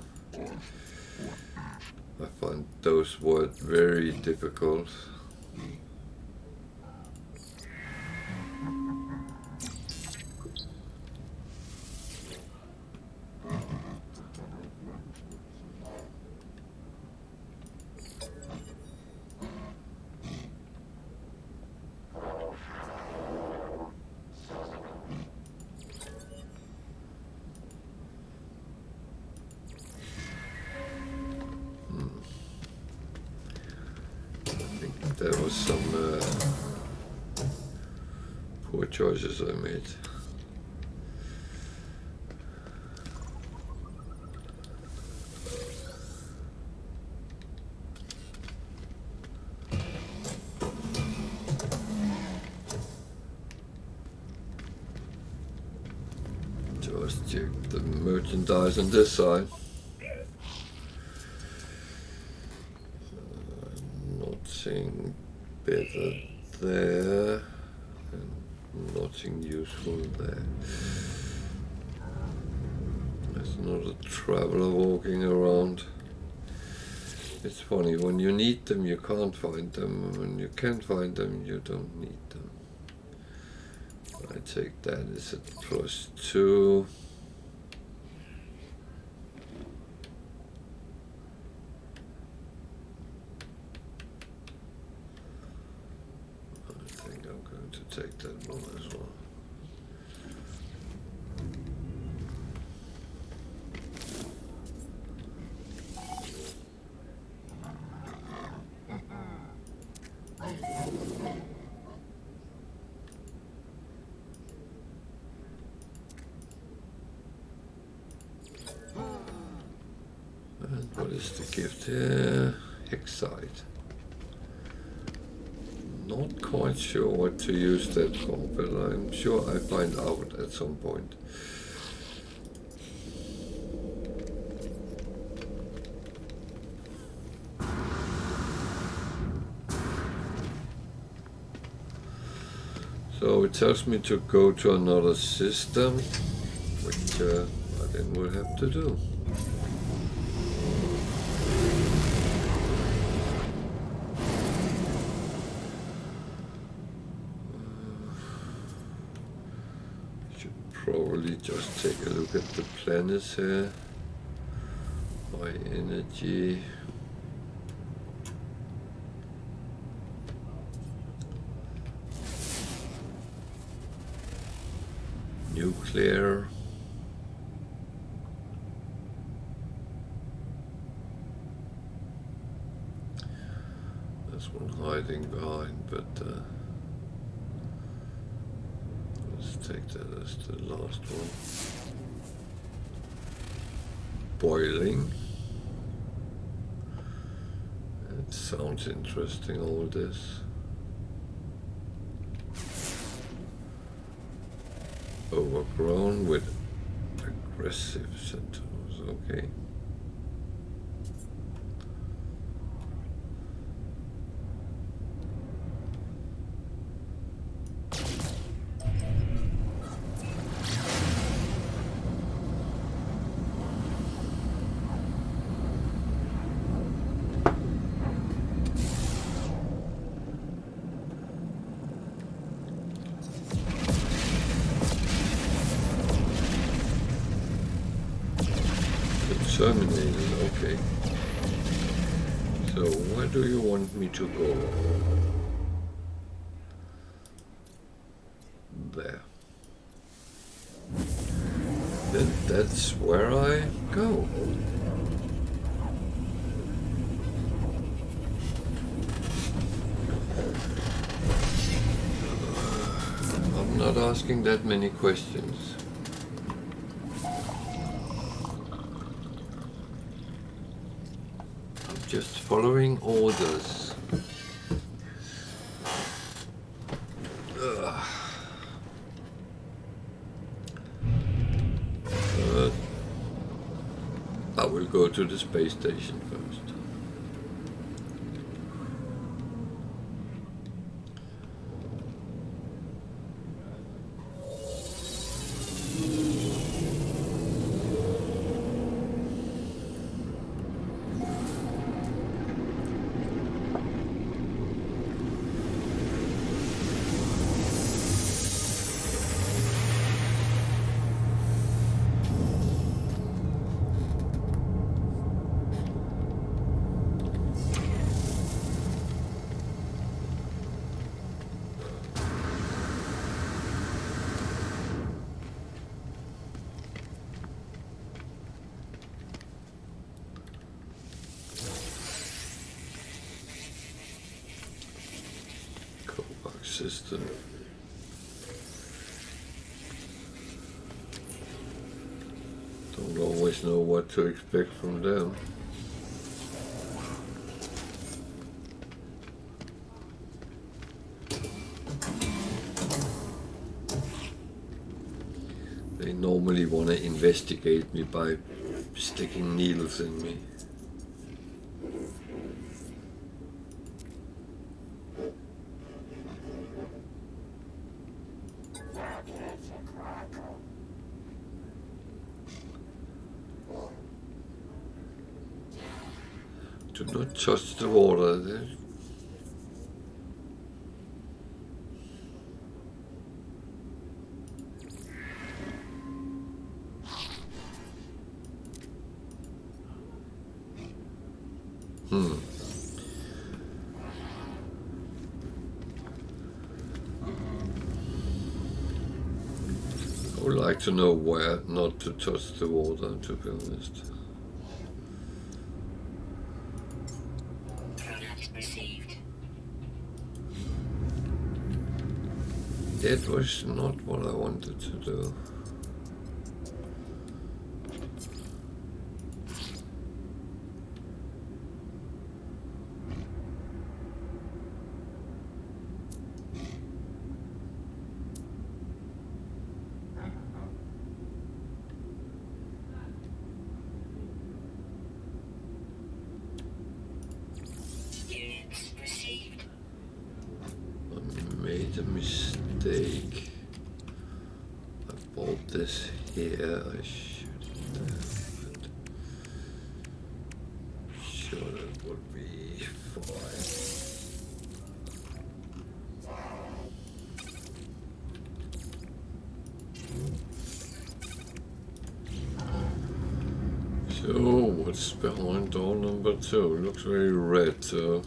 I find those words very difficult. There was some poor choices I made. Just check the merchandise on this side. Nothing better there, and nothing useful there. There's not a traveler walking around. It's funny, when you need them you can't find them, when you can find them you don't need them. I take that as a +2. I think I'm going to take that one as well. And what is the gift here? Excite. Not quite sure what to use that for, but I'm sure I find out at some point. So it tells me to go to another system, which I then will have to do. Probably just take a look at the planets here. High energy. Nuclear. There's one hiding behind, but let's take that as the last one. Boiling. It sounds interesting, all this. Overgrown with aggressive sentinels, okay. Okay. So where do you want me to go? There. Then that's where I go. I'm not asking that many questions. I'm just following orders. I will go to the space station first. System. Don't always know what to expect from them. They normally want to investigate me by sticking needles in me. Do not touch the water. I would like to know where not to touch the water, to be honest. Product received. That was not what I wanted to do. Units received. I made a mistake. I bought this here. I shouldn't have. Sure, that would be fine. So, what's behind door number 2? Looks very red, so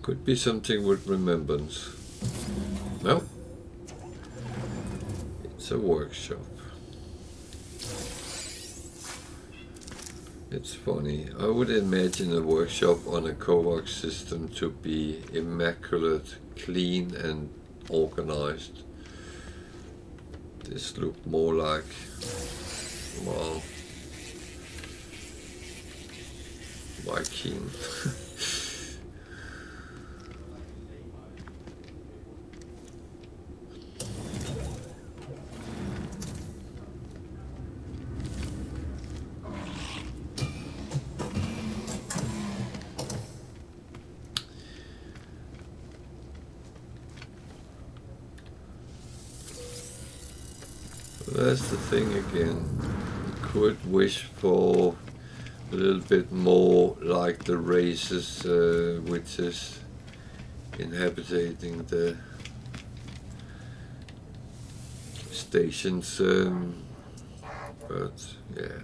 could be something with remembrance. No, it's a workshop. It's funny. I would imagine a workshop on a coax system to be immaculate, clean and organized. This looked more like, well, Viking. That's the thing again. Could wish for a little bit more like the races which is inhabiting the stations, but yeah.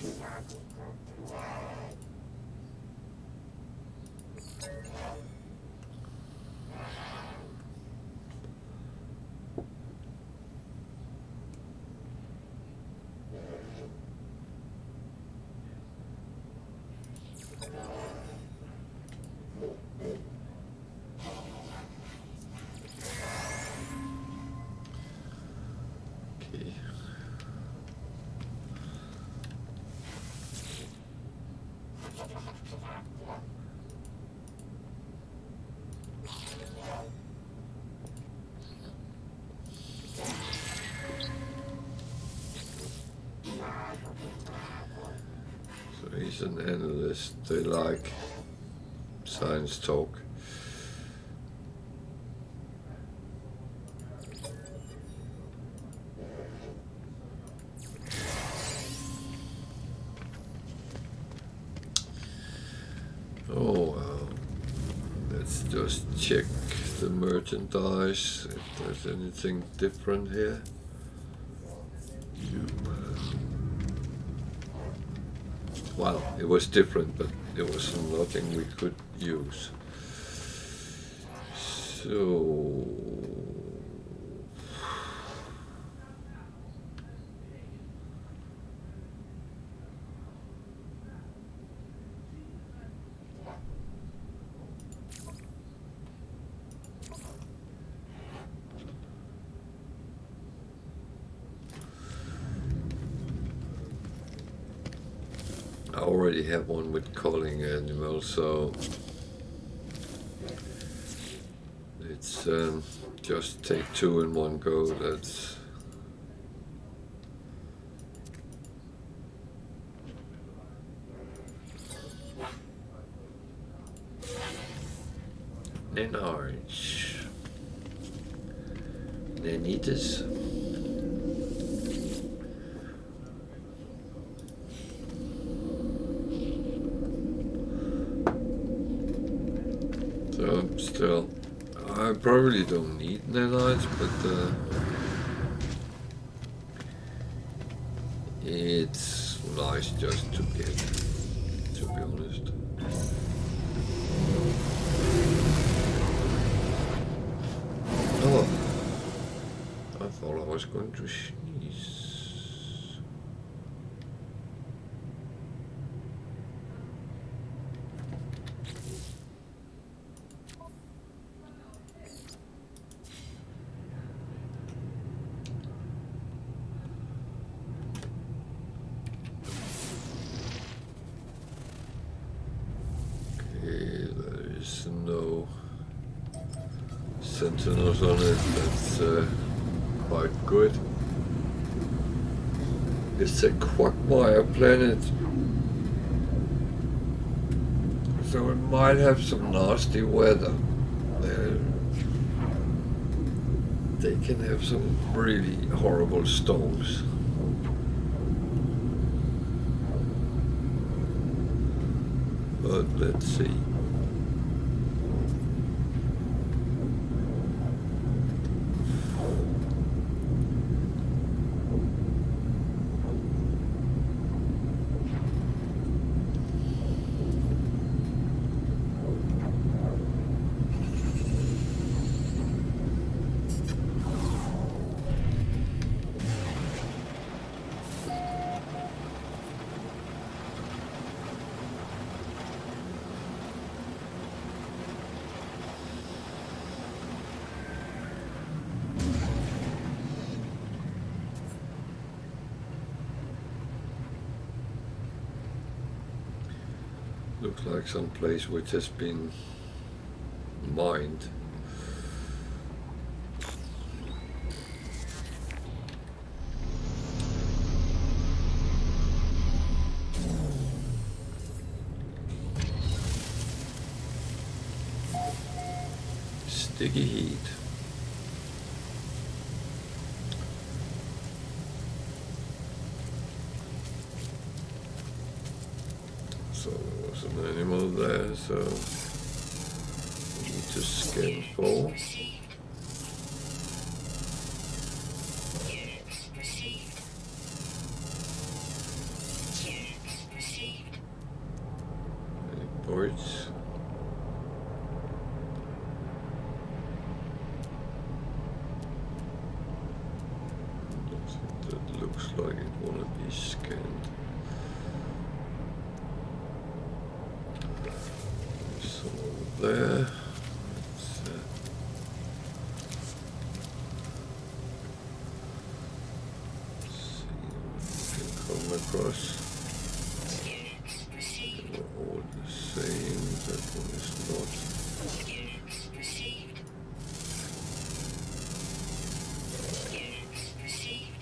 Okay. So he's an analyst. They like science talk. Oh, let's just check the merchandise, if there's anything different here. Well, it was different, but there was nothing we could use. So... I already have one with calling animals, so it's just take two in one go. That's Nenarch. Nenitas. So still, I probably don't need nanites, but it's nice just to get, to be honest. Oh, I thought I was going to sneeze. Okay, there is no sentinels on it. That's quite good. It's a quagmire planet, so it might have some nasty weather. They can have some really horrible storms. But let's see. Looks like some place which has been mined. Sticky heat. So there was an animal there, so we need to scan for. like it wanna be scanned. There's some over there. Let's see what we can come across. Units received. They were all the same. That one is not. Units received. Units received.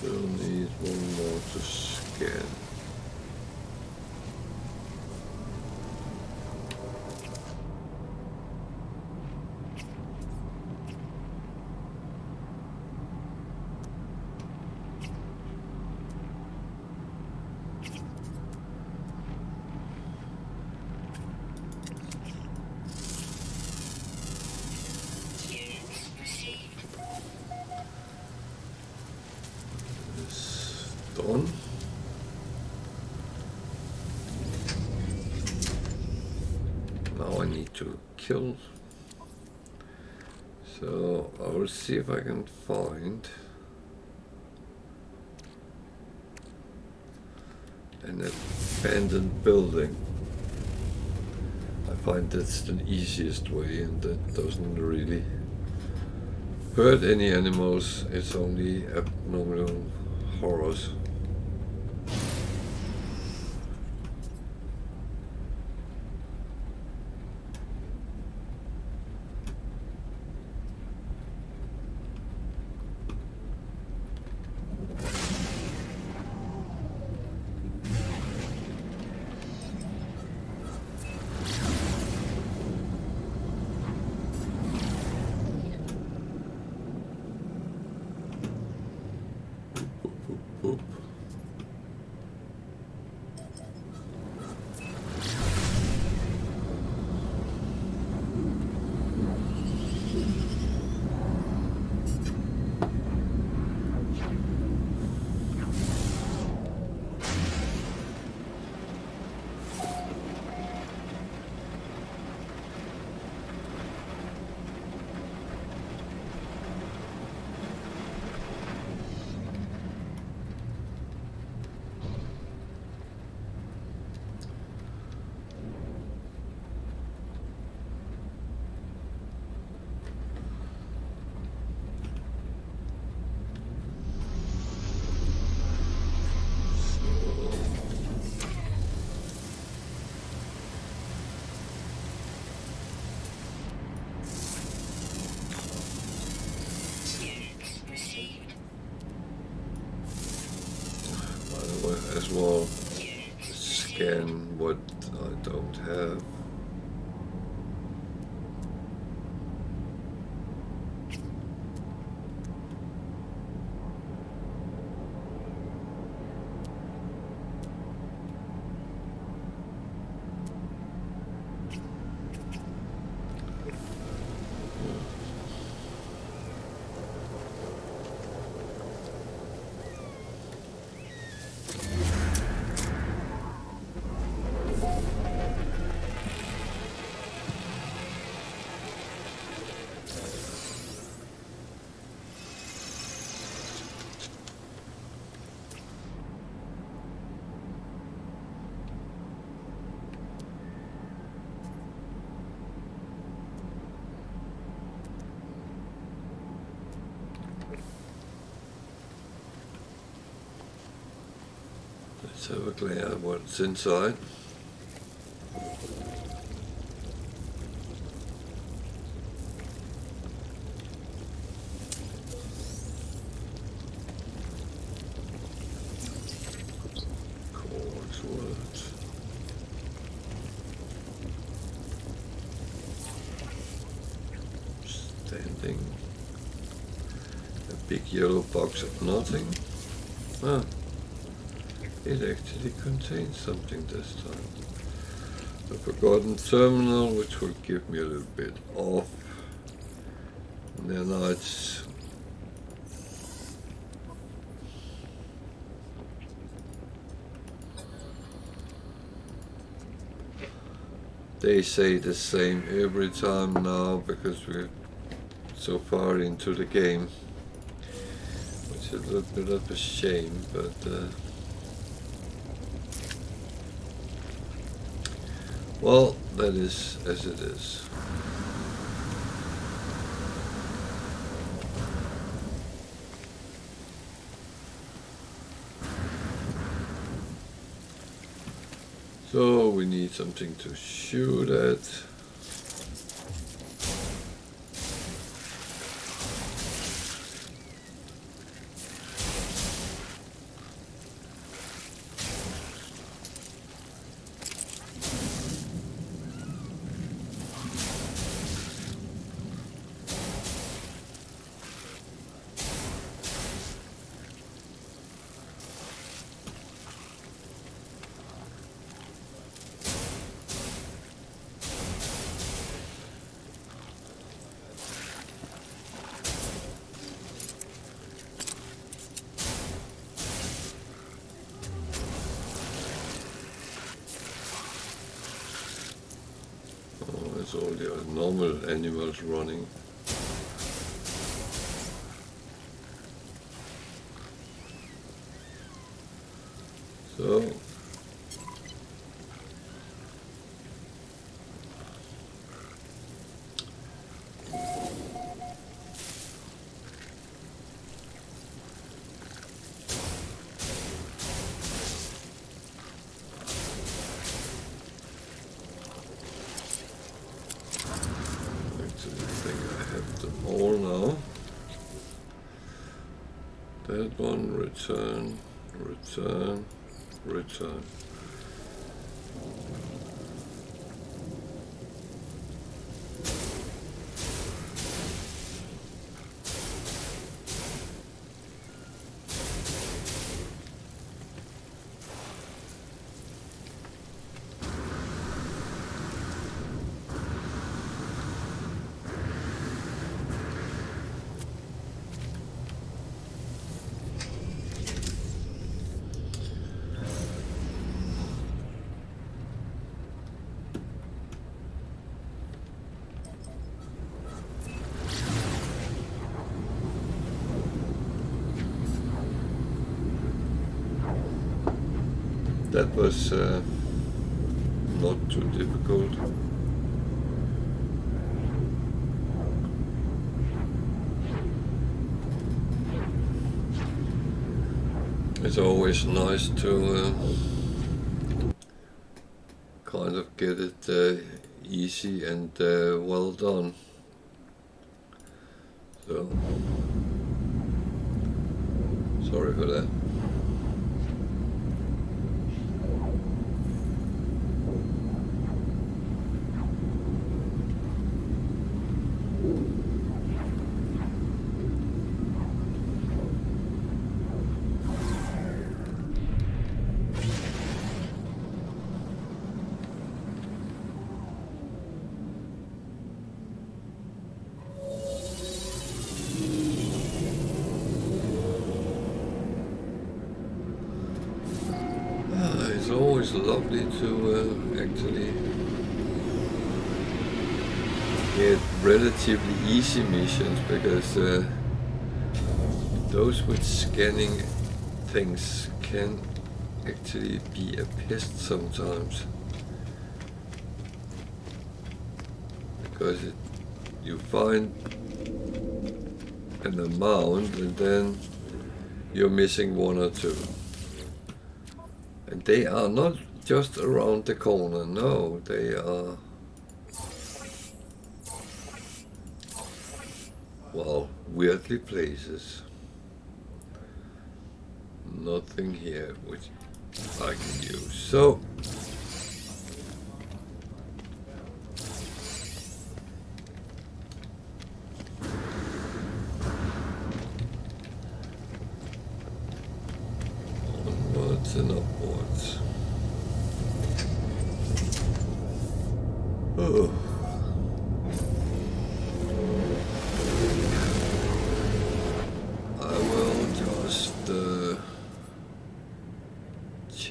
Still need one more to scan. Units received. It's done. Now I need to kill. So I will see if I can find an abandoned building. I find that's the easiest way, and that doesn't really hurt any animals. It's only abnormal horrors. Boop. Units received. As well, Units received. scan what I don't have. Let's have a glare at what's inside. Codsword. Standing. A big yellow box of nothing. Ah. It actually contains something this time. A forgotten terminal, which will give me a little bit of Nanites. They say the same every time now because we're so far into the game, which is a little bit of a shame, but well, that is as it is. So we need something to shoot at. There's all the normal animals running. So all now. That one, return, return, return. That was not too difficult. It's always nice to kind of get it easy and well done. So, sorry for that. It's always lovely to actually get relatively easy missions, because those with scanning things can actually be a pest sometimes, because you find an amount and then you're missing one or two. And they are not just around the corner, no, they are, well, weirdly places. Nothing here which I can use. So, onwards and upwards. Oh.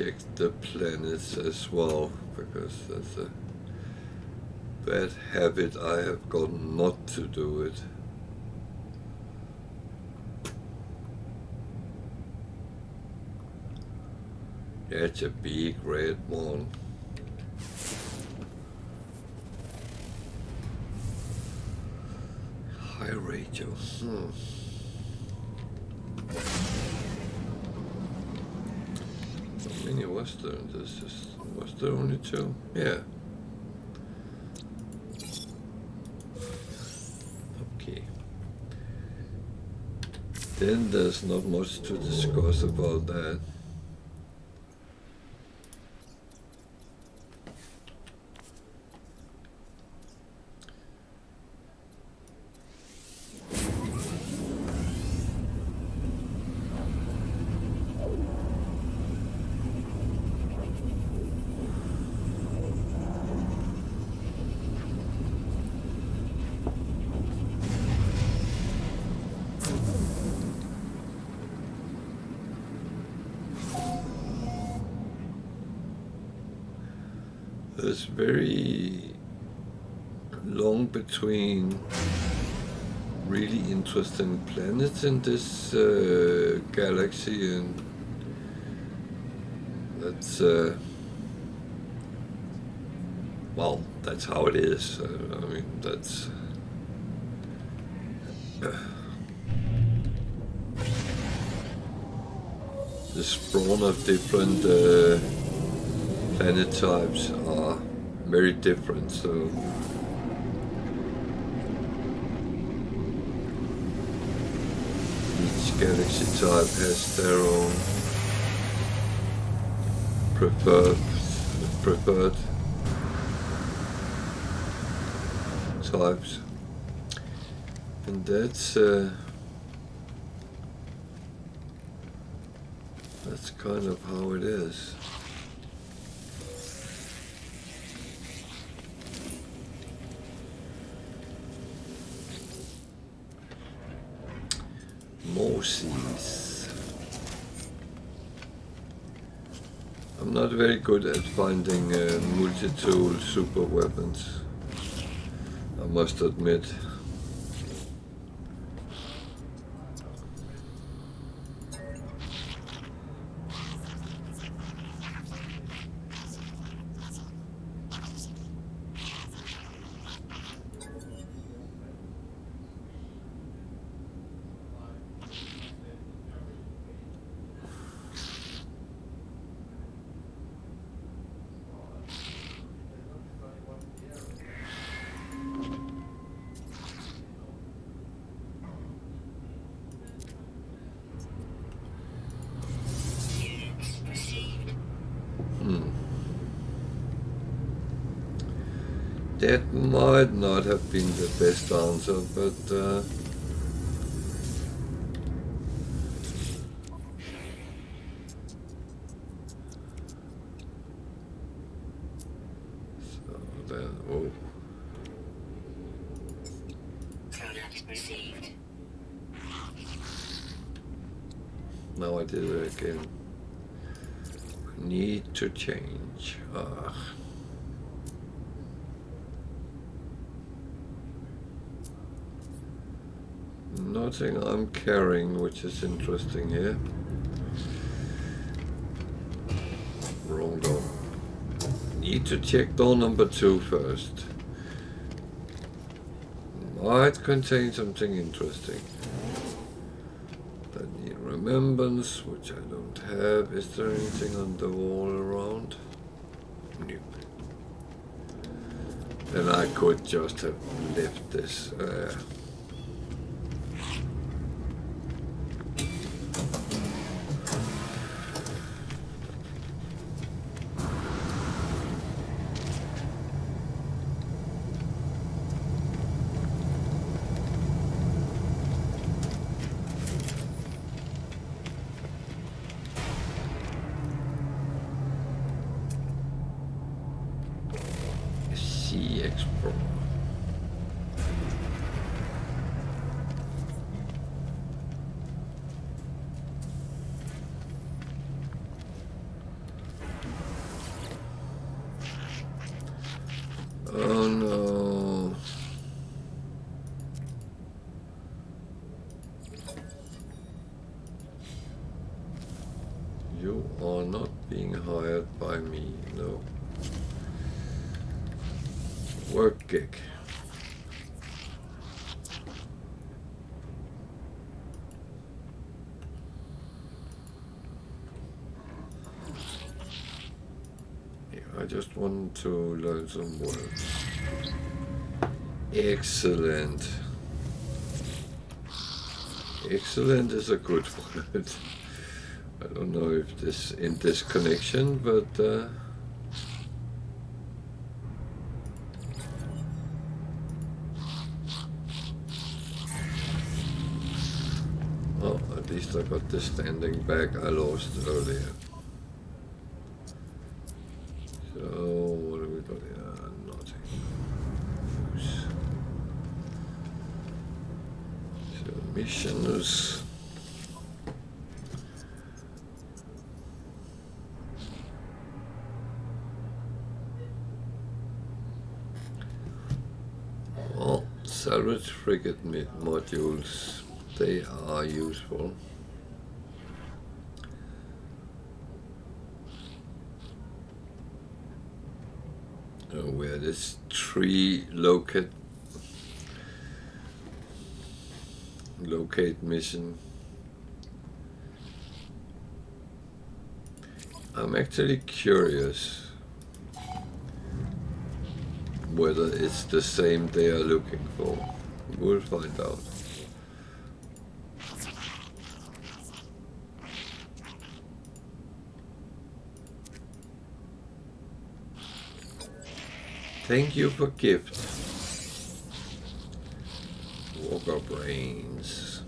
check the planets as well, because that's a bad habit I have got not to do it. That's a big red one. High radio. How many was there in this? Was there only 2? Yeah. Okay. Then there's not much to discuss about that. There's very long between really interesting planets in this galaxy, and that's well, that's how it is. I mean, that's the spawn of different planet types are very different, so each galaxy type has their own preferred types, and that's kind of how it is. Morses. I'm not very good at finding multi-tool super weapons, I must admit. That might not have been the best answer, but so then, oh. Product received. Now I did it again. Need to change. Nothing I'm carrying, which is interesting here. Wrong door. Need to check door number 2 first. Might contain something interesting. I need remembrance, which I don't have. Is there anything on the wall around? Nope. Then I could just have left this. Explorer. hired by me. No. Work gig. I just want to learn some words. Excellent. Excellent is a good word. I don't know if this in this connection, but oh, at least I got the standing back I lost earlier. So what have we got here? Nothing. So missions. Well, salvage frigate modules, they are useful. Where this tree locate mission. I'm actually curious whether it's the same they are looking for. We'll find out. Thank you for gift. Walker brains.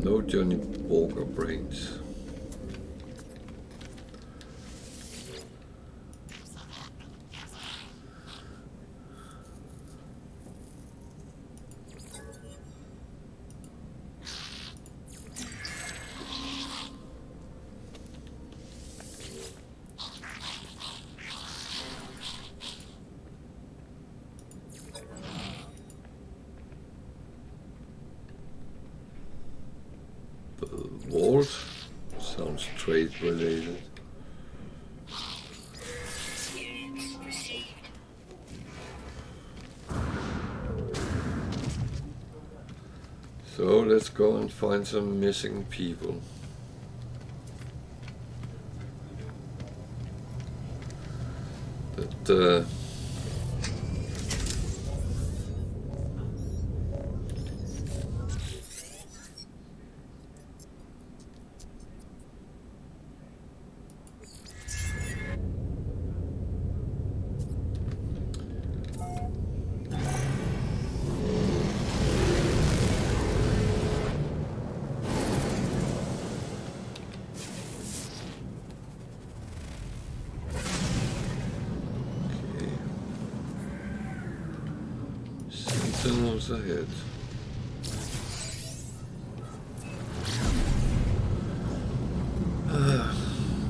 No Johnny Walker brains. Vault sounds trade related. Units received. So let's go and find some missing people. That sentinels ahead.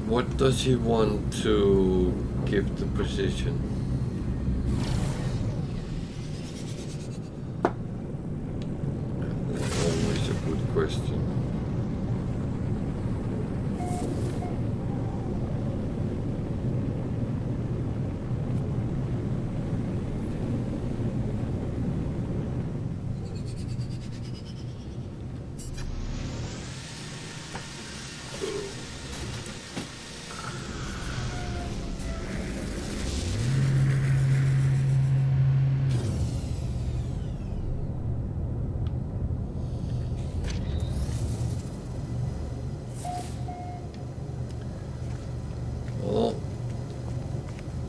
What does he want to give the position? That's always a good question.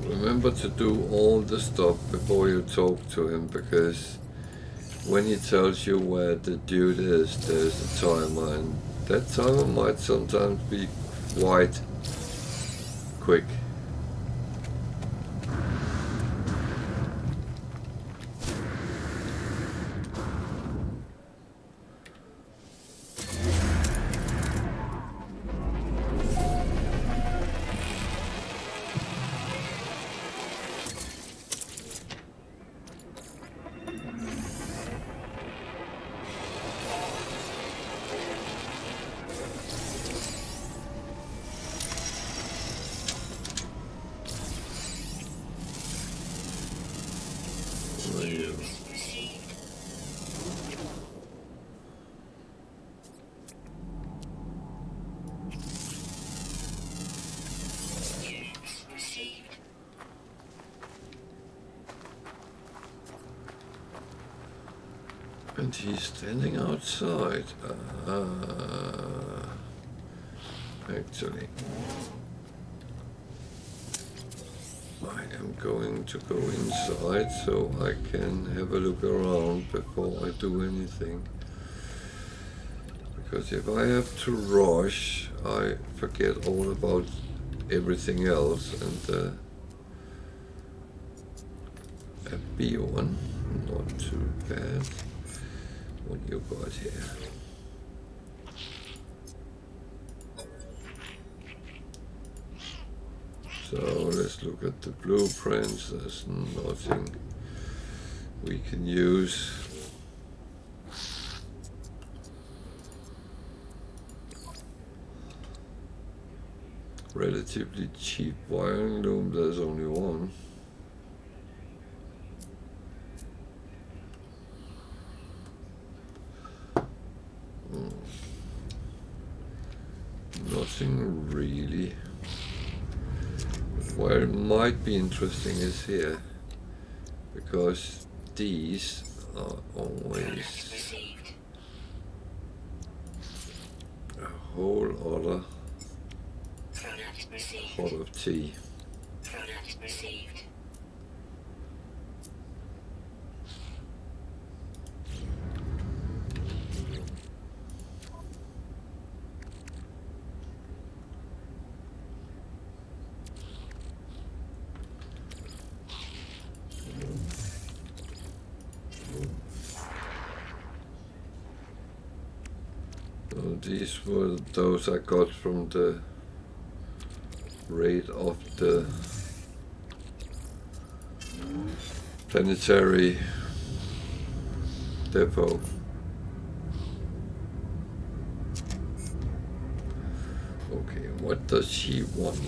Remember to do all the stuff before you talk to him, because when he tells you where the dude is, there's a timer, and that timer might sometimes be quite quick. And he's standing outside. Actually, I am going to go inside so I can have a look around before I do anything. Because if I have to rush, I forget all about everything else. And a B1, not too bad. What you got here? So let's look at the blueprints. There's nothing we can use. Relatively cheap wiring loom, there's only one. Nothing really. Where it might be interesting is here, because these are always a whole other pot of tea. These were those I got from the raid of the planetary depot. Okay, what does she want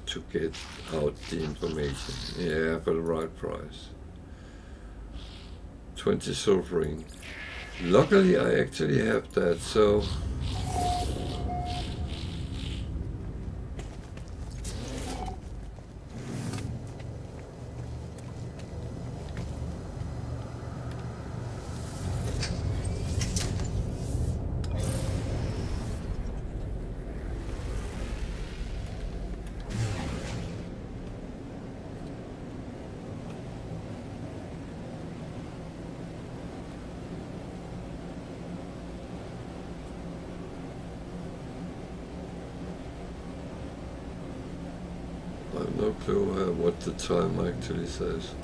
to get out the information? Yeah, for the right price. 20 sulfuring. Luckily I actually have that, so I have no clue what the time actually says.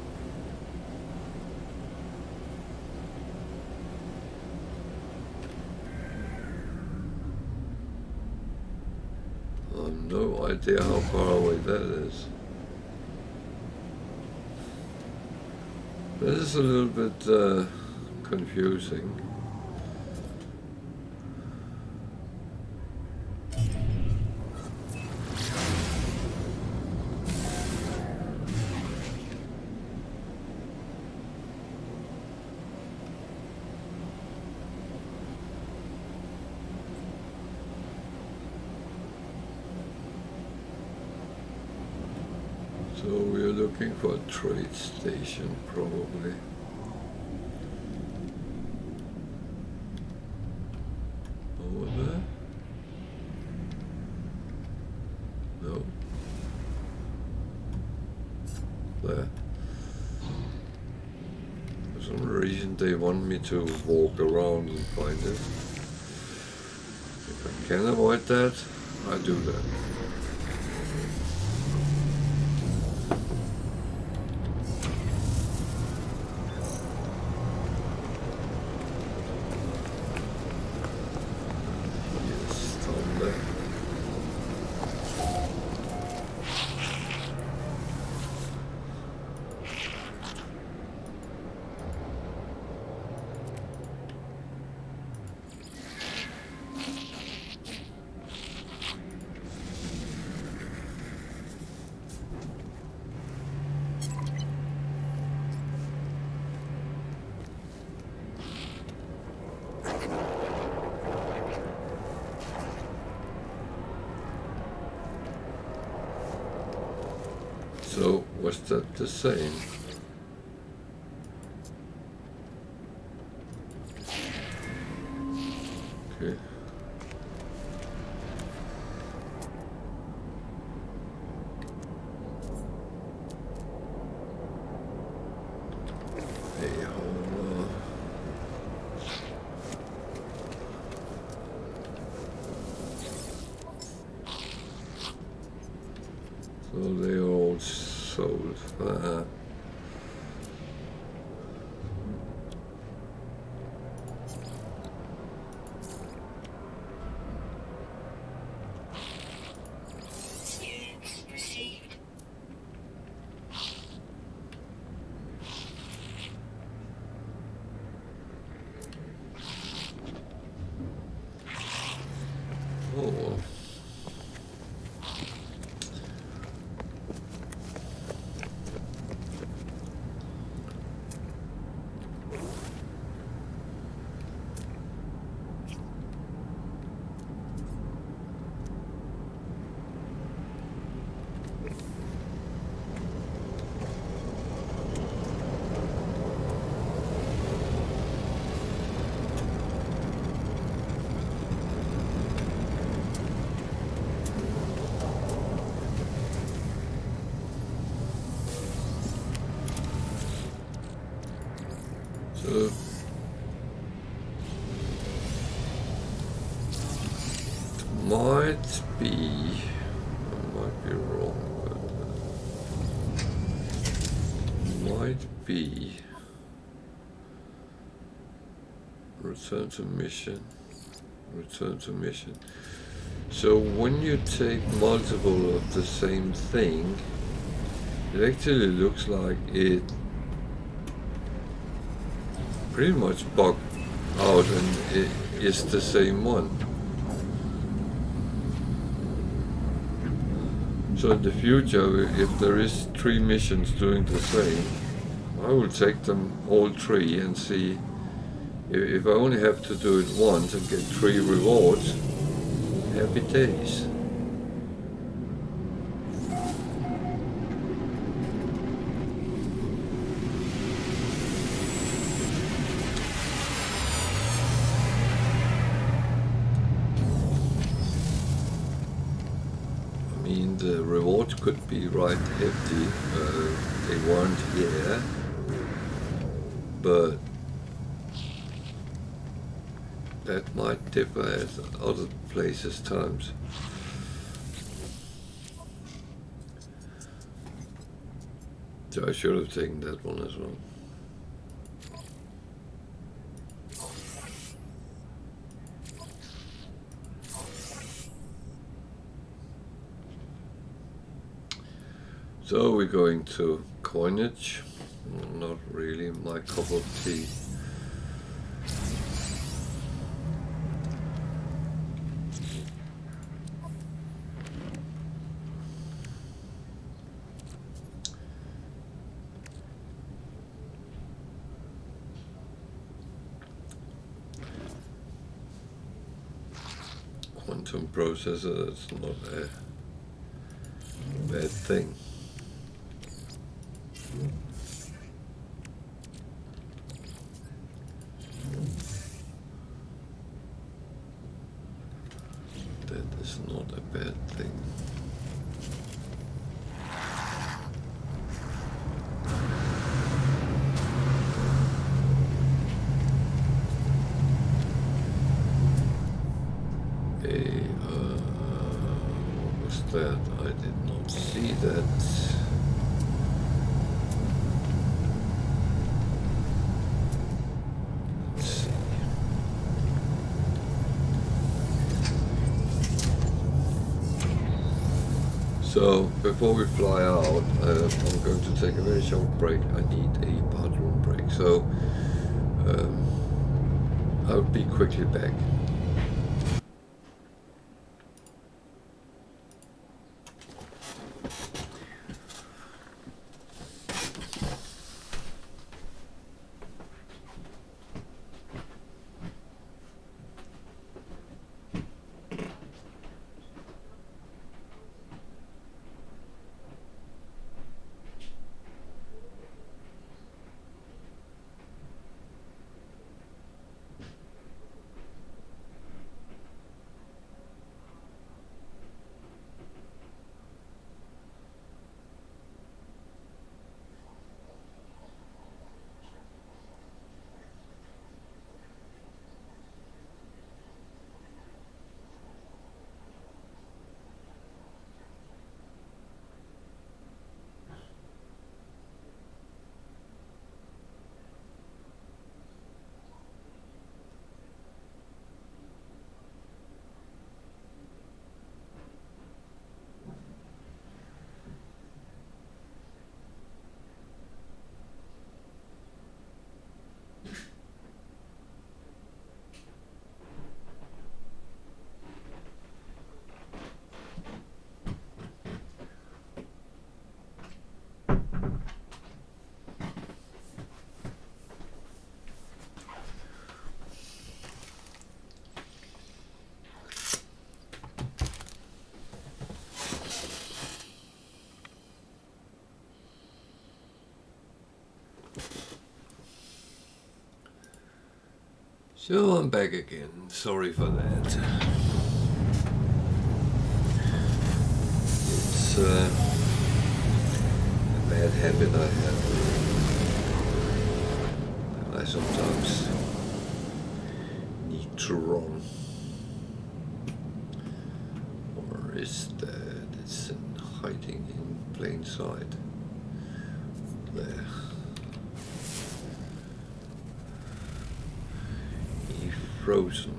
I have no idea how far away that is. This is a little bit confusing. So we're looking for a trade station, probably. Over there? No. There. For some reason they want me to walk around and find it. If I can avoid that, I do that. So, was that the same? Okay. Hey, hold on. So they all sold. Units received. Oh. So might be, I might be wrong, but might be return to mission. Return to mission. So when you take multiple of the same thing, it actually looks like it pretty much bugged out and it is the same one. So in the future, if there is 3 missions doing the same, I will take them all 3 and see if I only have to do it once and get 3 rewards. Happy days. I mean, the rewards could be right hefty. They weren't here, but that might differ at other places times. So I should have taken that one as well. So we're going to coinage. Not really my cup of tea. Quantum processor, that's not a bad thing. That is not a bad thing. What was that? I did not see that. Let's see. So before we fly out, I'm going to take a very short break. I need a bathroom break, so I'll be quickly back. So I'm back again. Sorry for that. It's a bad habit I have. And I sometimes need to run. Or is that it's hiding in plain sight? There. Frozen.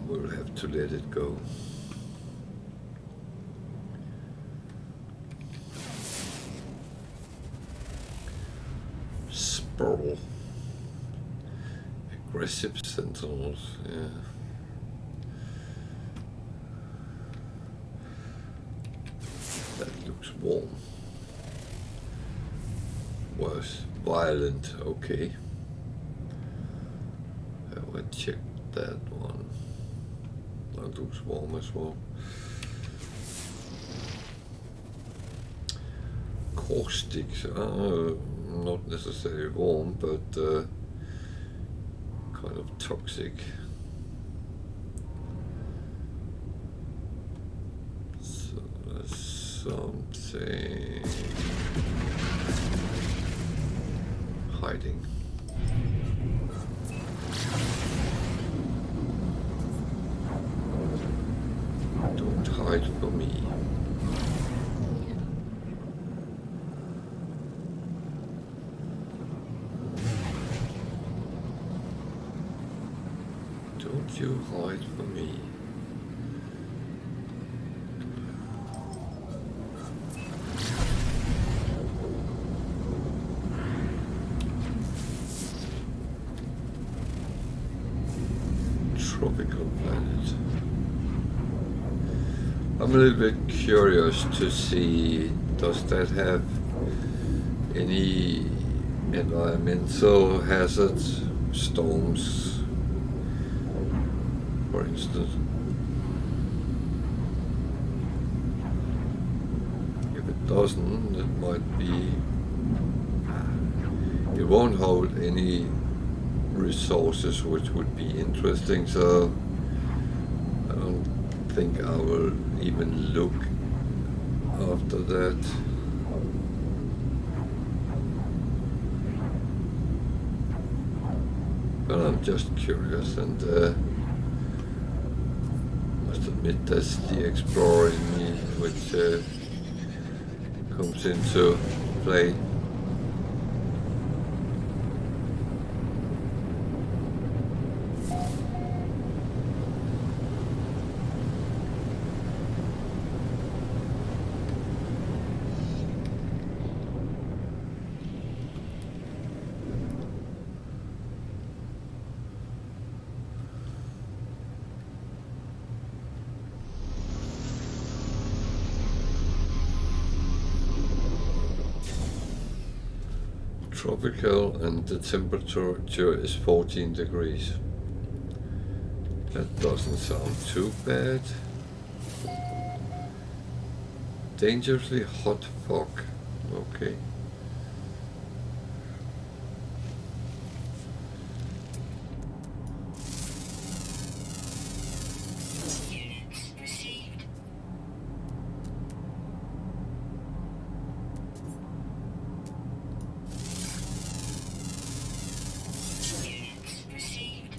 We'll have to let it go. Spurl. Aggressive sentinels, yeah. That looks warm. Was violent, okay. I checked that one. That looks warm as well. Caustics, not necessarily warm, but kind of toxic. So there's something hiding. Don't hide from me. Don't you hide from me. Tropical planet. I'm a little bit curious to see, does that have any environmental hazards, storms, for instance? If it doesn't, it might be, it won't hold any resources which would be interesting, so I don't think I will even look after that. But I'm just curious, and must admit that's the explorer in me which comes into play. Tropical, and the temperature is 14 degrees. That doesn't sound too bad. Dangerously hot fog. Okay. Units received. Units received.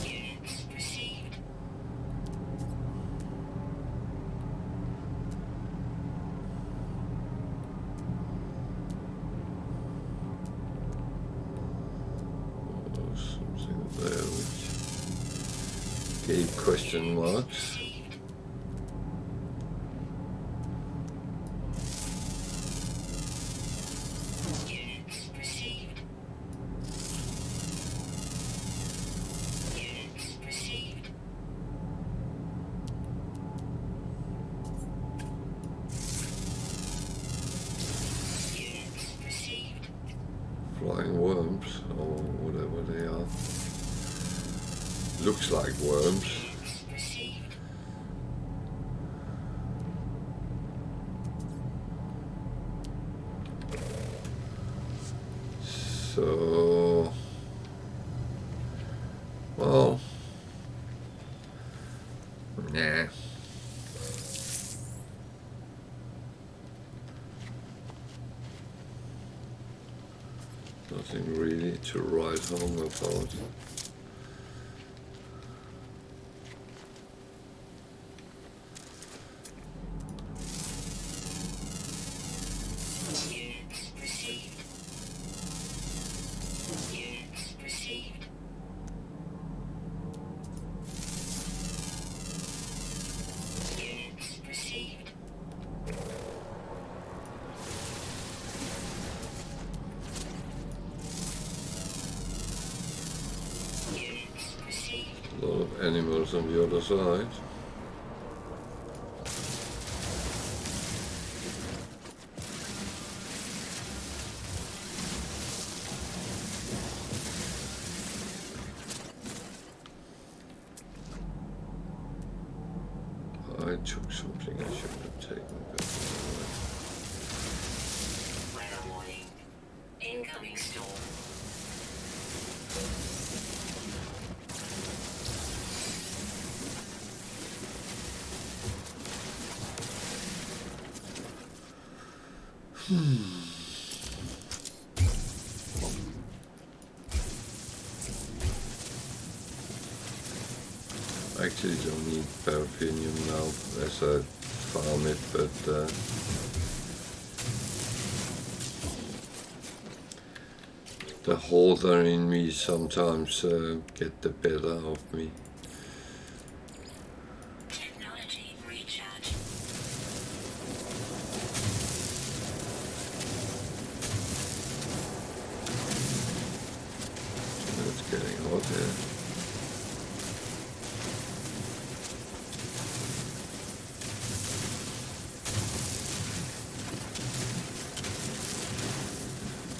Units received. Something there which gave question marks. Received. Units received. Units received. Units received. Flying worms, or whatever they are. Looks like worms. Units received. Well, nah. Nothing really to write home about. Units received. Units received. Units received. Units received. A lot of animals on the other side. I took something I shouldn't have taken, but Weather warning. Incoming storm. I actually don't need paraffinium now as I farm it, but the hoarder in me sometimes get the better of me. Technology recharge. It's getting hot here.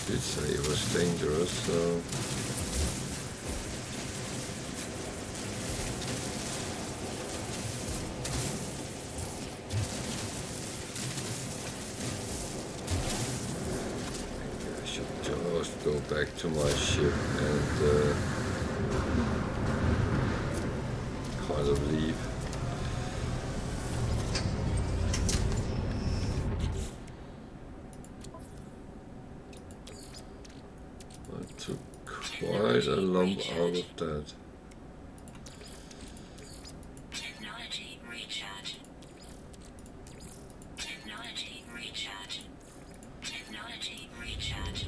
Did say it was dangerous, so maybe I should just go back to my ship and kind of leave. I took quite a lump out of that. Technology recharge. Technology recharge. Technology recharge.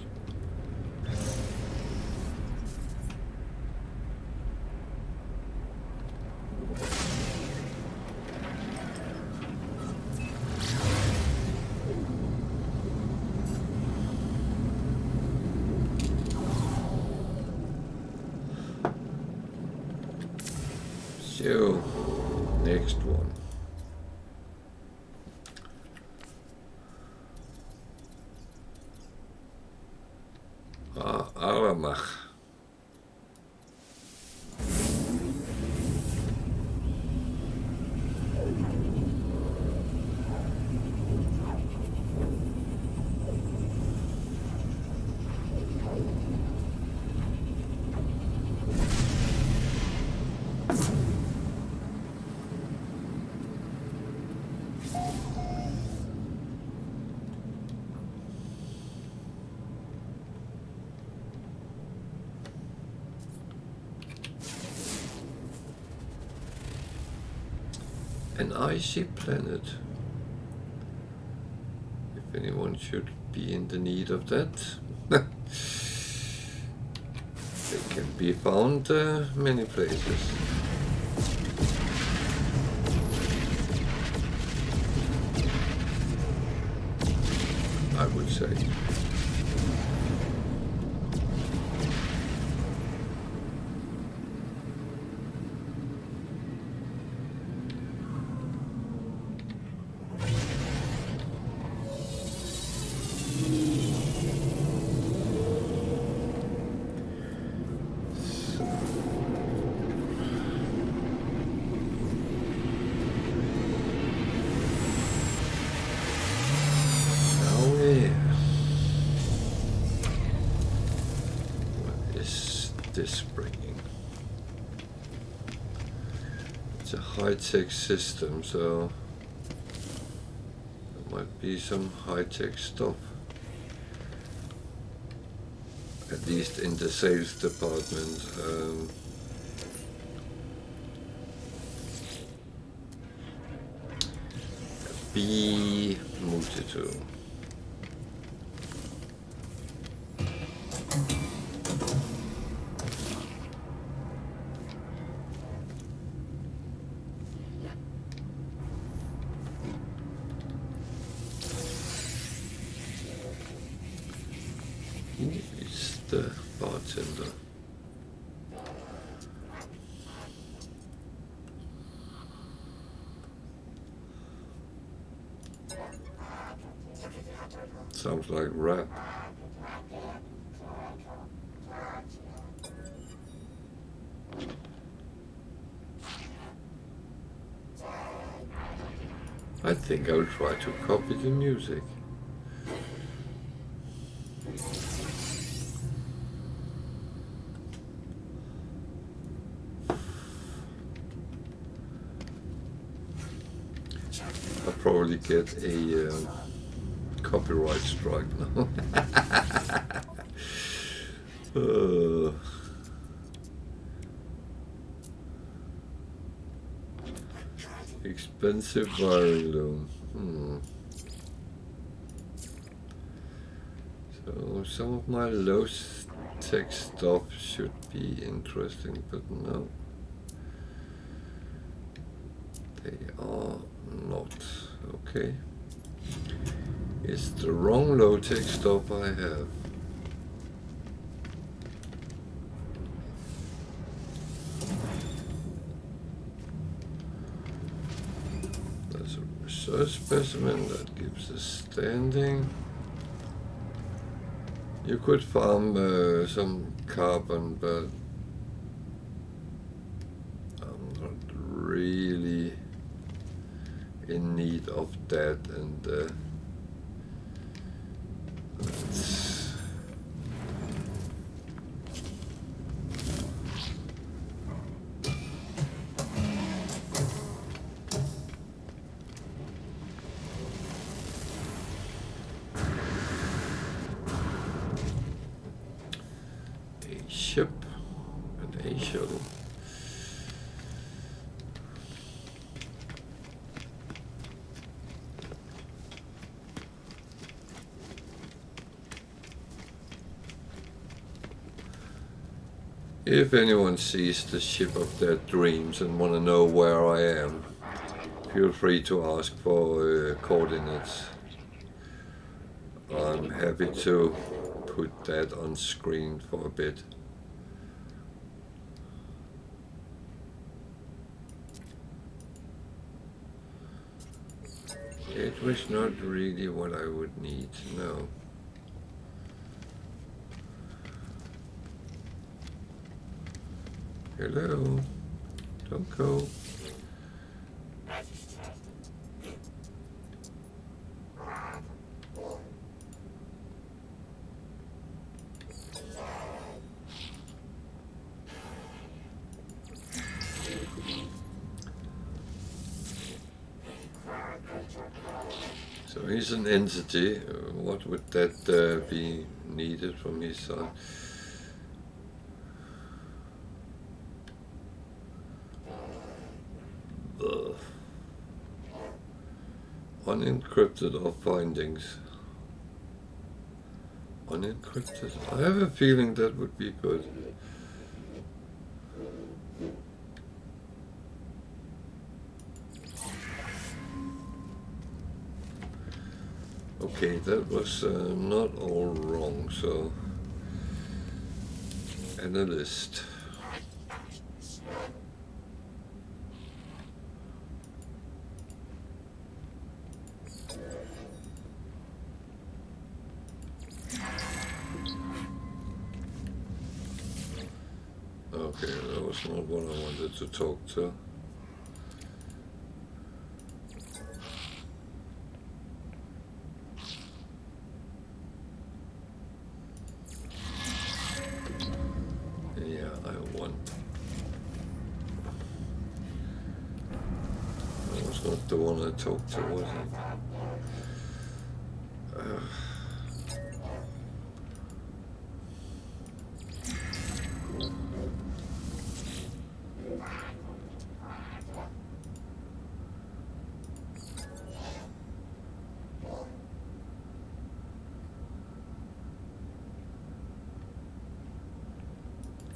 So, next one. Aramach. An icy planet. If anyone should be in the need of that, they can be found many places. I would say. This bringing? It's a high-tech system, so there might be some high-tech stuff. At least in the sales department. Ickjamatew. Who is the bartender? Sounds like rap. I think I'll try to copy the music. I'll probably get a copyright strike now. Expensive wiring loom. So some of my low-tech stuff should be interesting, but no, they are not. Okay, it's the wrong low-tech stuff I have. That's a research specimen that gives a standing. You could farm some carbon, but I'm not really in need of that, and let's a ship and a shuttle. If anyone sees the ship of their dreams and want to know where I am, feel free to ask for coordinates. I'm happy to put that on screen for a bit. It was not really what I would need, no. Hello, don't go. So he's an entity. What would that be needed from his side? Unencrypted or findings. Unencrypted. I have a feeling that would be good. Okay, that was not all wrong, so analyst. Okay, that was not what I wanted to talk to. Yeah, I want. not the one I talked to, was it?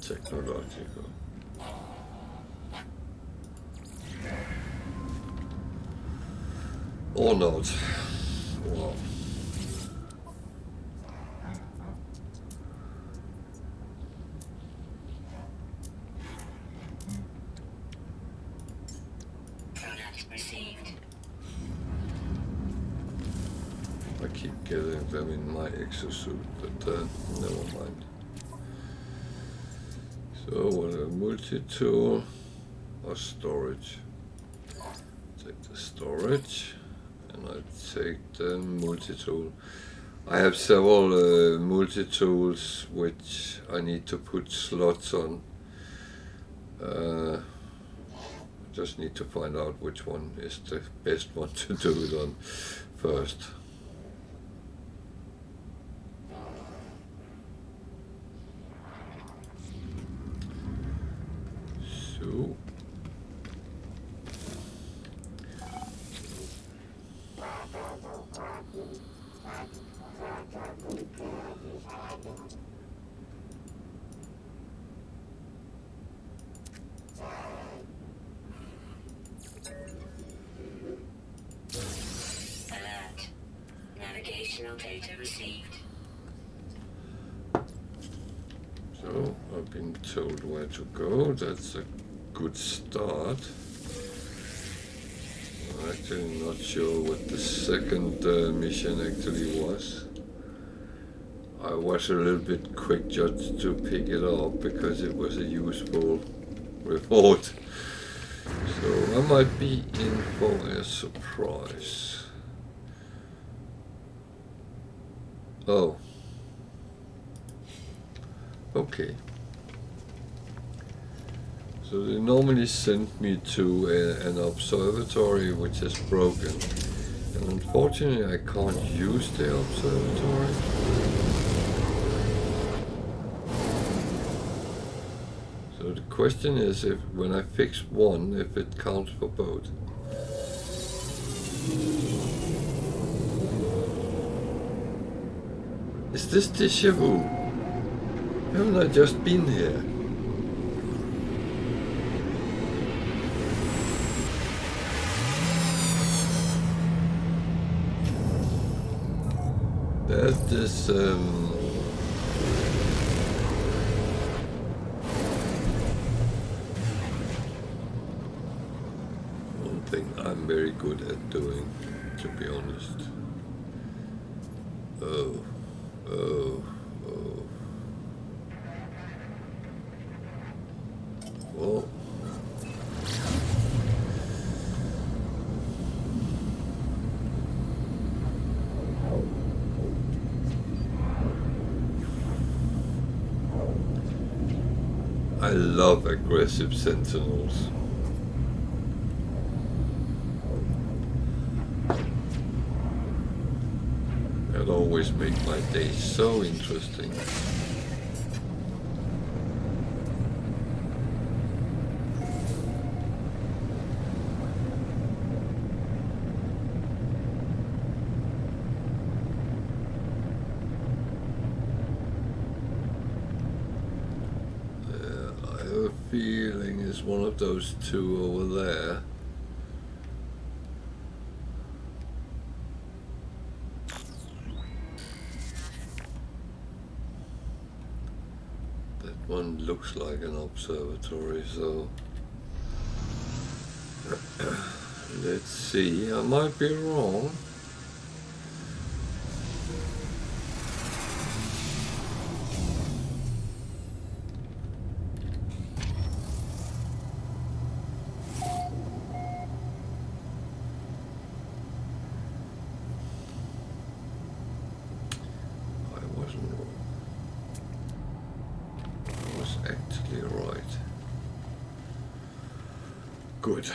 Technological. Or not. Wow. Product received. I keep getting them in my exosuit, but never mind. So, what a multi-tool or storage? Take the storage, and I take the multi-tool. I have several multi-tools which I need to put slots on. Just need to find out which one is the best one to do it on first. So Alert. Navigational data received. So, I've been told where to go. That's a good start. I'm actually not sure what the second mission actually was. I was a little bit quick just to pick it up because it was a useful report. So I might be in for a surprise. Oh. Okay. So they normally send me to an observatory which is broken. And unfortunately I can't use the observatory. So the question is if when I fix one, if it counts for both. Is this déjà vu? Haven't I just been here? There's this one thing I'm very good at doing, to be honest. Oh. Well, I love aggressive sentinels. That always make my day so interesting. Feeling is one of those two over there. That one looks like an observatory, so let's see. I might be wrong. Good.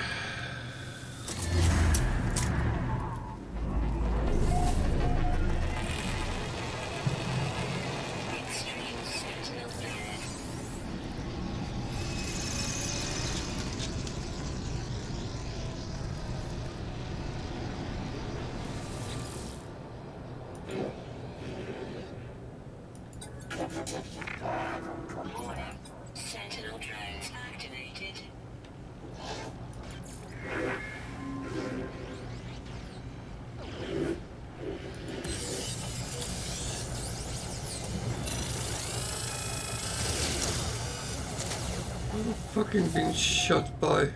Fucking been shot by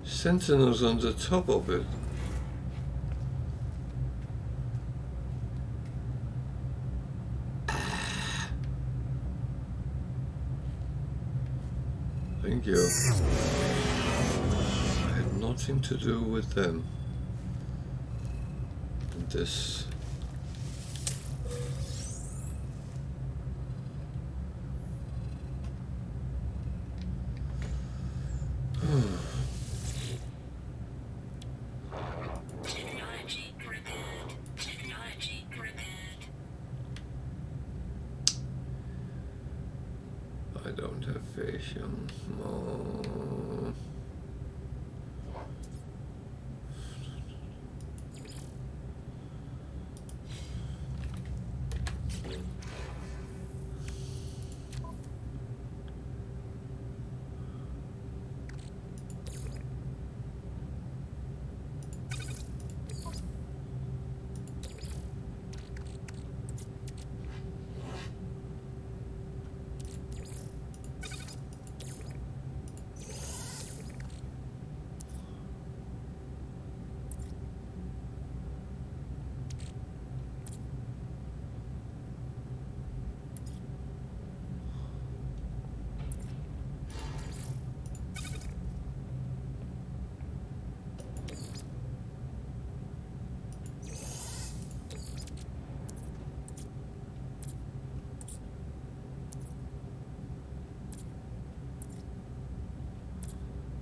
sentinels on the top of it. Thank you. I had nothing to do with them. And this. Technology prepared. Technology prepared. I don't have vision. Oh.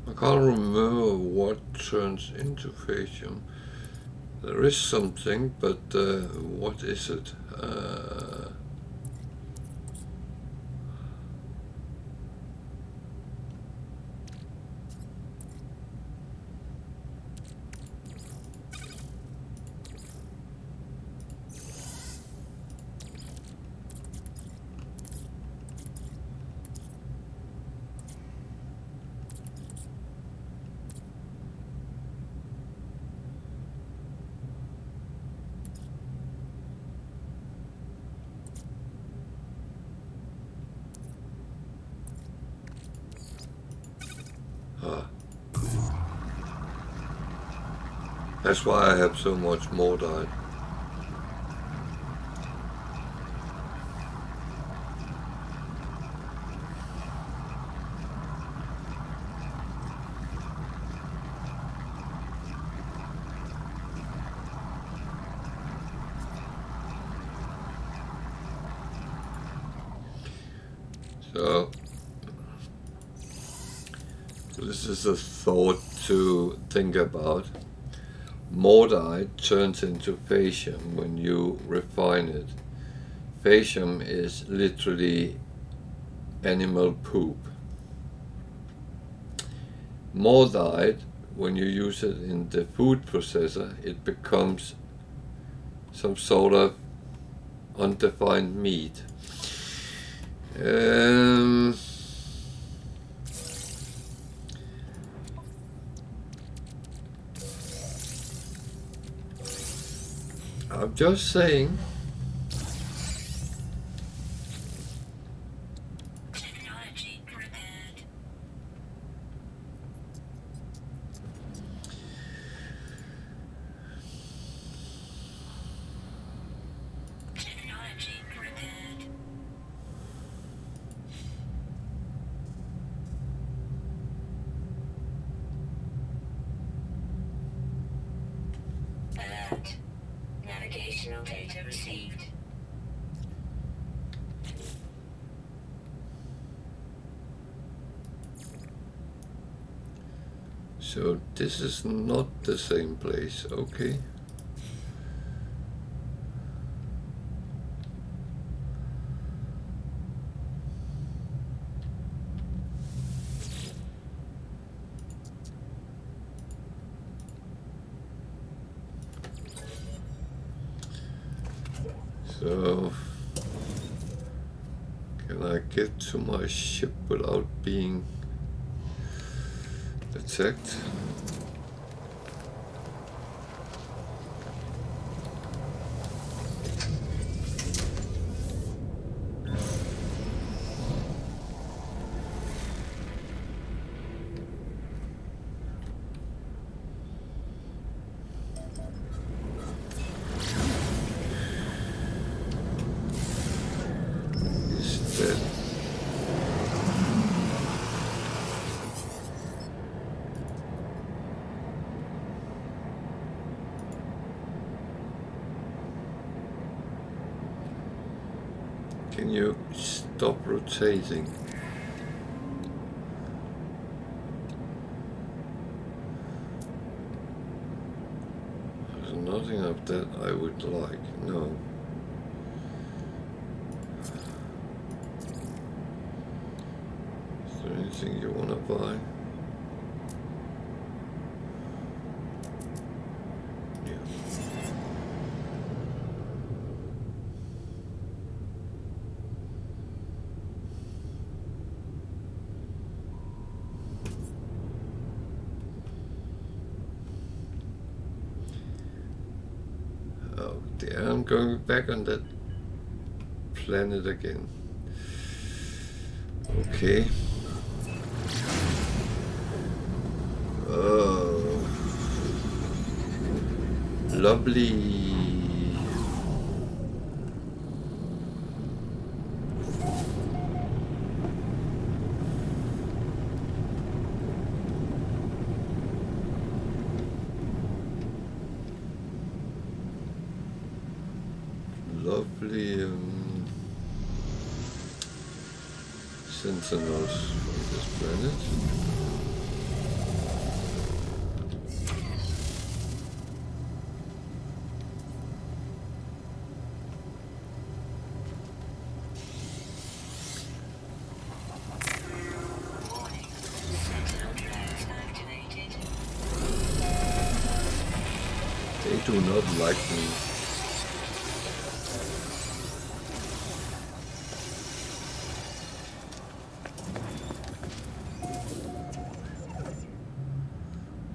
I can't remember what turns into Phaeton. There is something, but what is it? That's why I have so much more died. So this is a thought to think about. Mortite turns into Phaeton when you refine it. Phaeton is literally animal poop. Mortite, when you use it in the food processor, it becomes some sort of undefined meat. I'm just saying. Technology prepared. Technology prepared. Alert. Navigational data received. So this is not the same place, okay? So, can I get to my ship without being attacked? stop rotating. There's nothing of that I would like, no. Is there anything you want to buy? I'm going back on that planet again. Okay. Oh, lovely. Lovely sentinels from this planet. Warning. Sentinel drones activated. They do not like me.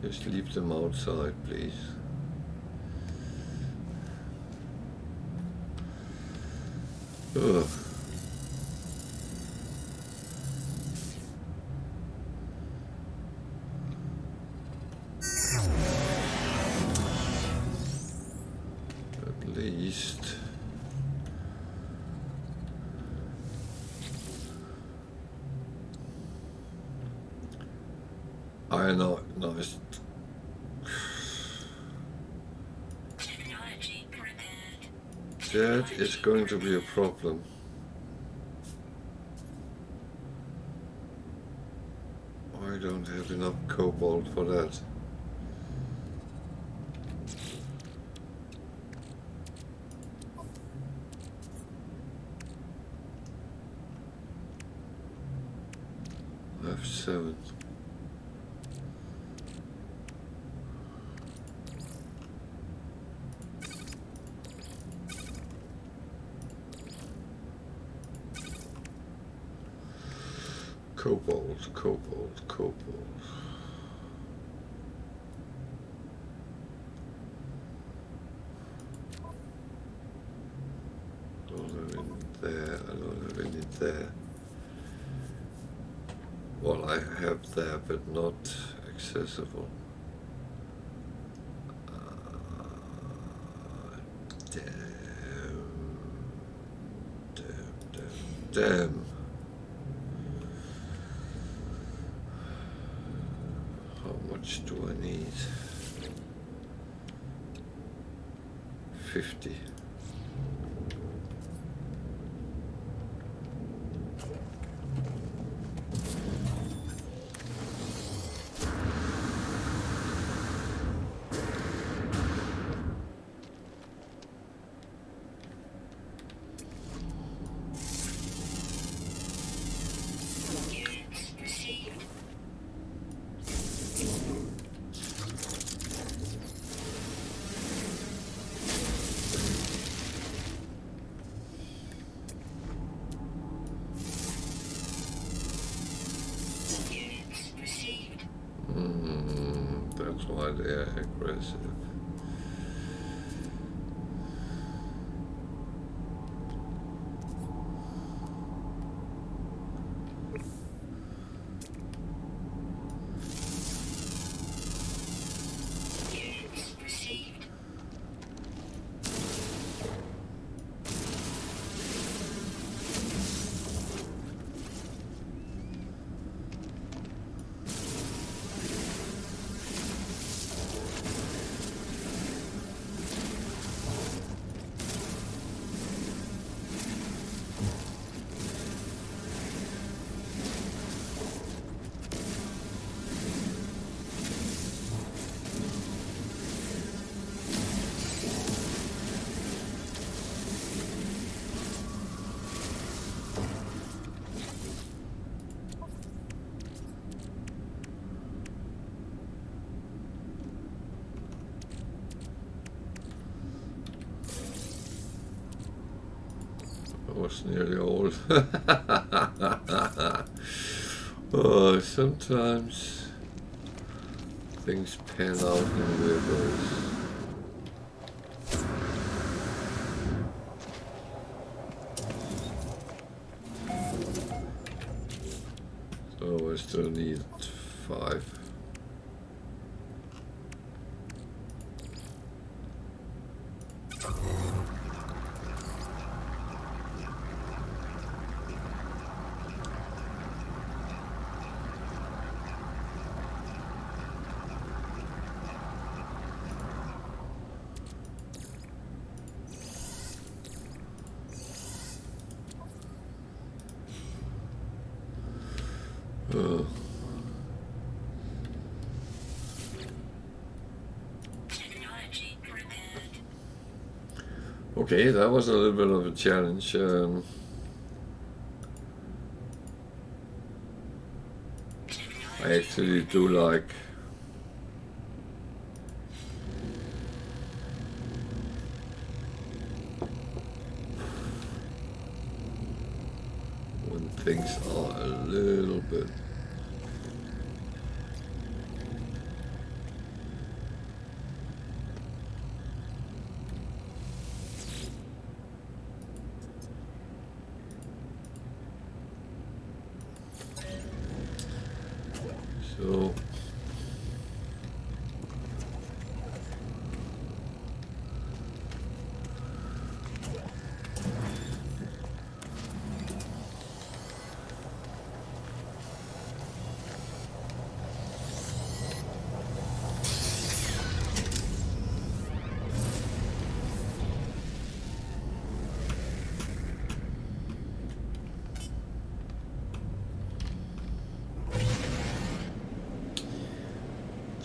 Just leave them outside, please. Ugh. At least I know, nice. Technology prepared. That is going to be a problem. I don't have enough cobalt for that. I have 7. Cobalt, cobalt, cobalt. Don't have any there, I don't have any there. Well, I have there, but not accessible. Damn. How much do I need? 50. Units received. Units received. That's why they're aggressive. Units received. was nearly all. Oh, sometimes things pan out in weird ways. So I still need 5. Oh. Technology prepared. Okay, that was a little bit of a challenge. I actually do like when things are a little bit so.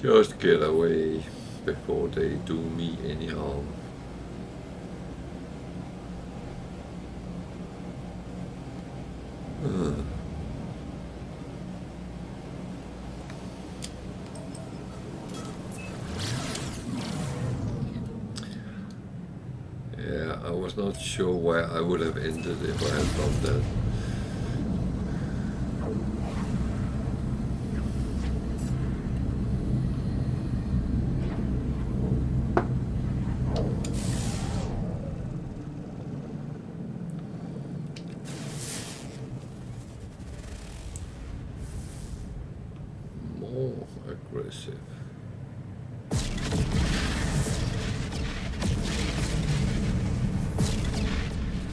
Just get away before they do me any harm. Yeah, I was not sure where I would have ended if I had done that. More aggressive.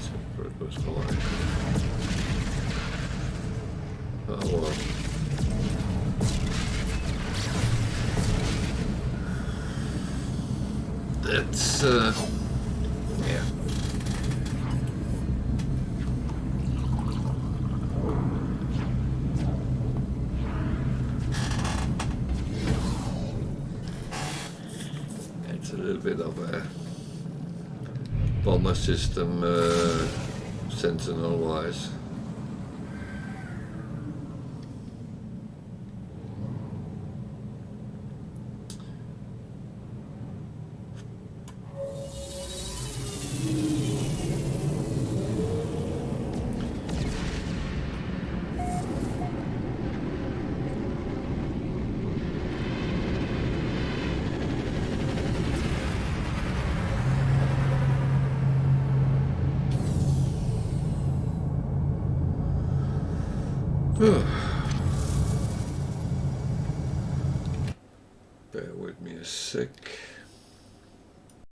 Separate was fine. Oh well. That's yeah. It's a little bit of a bomber system, sentinel-wise. Bear with me a sec.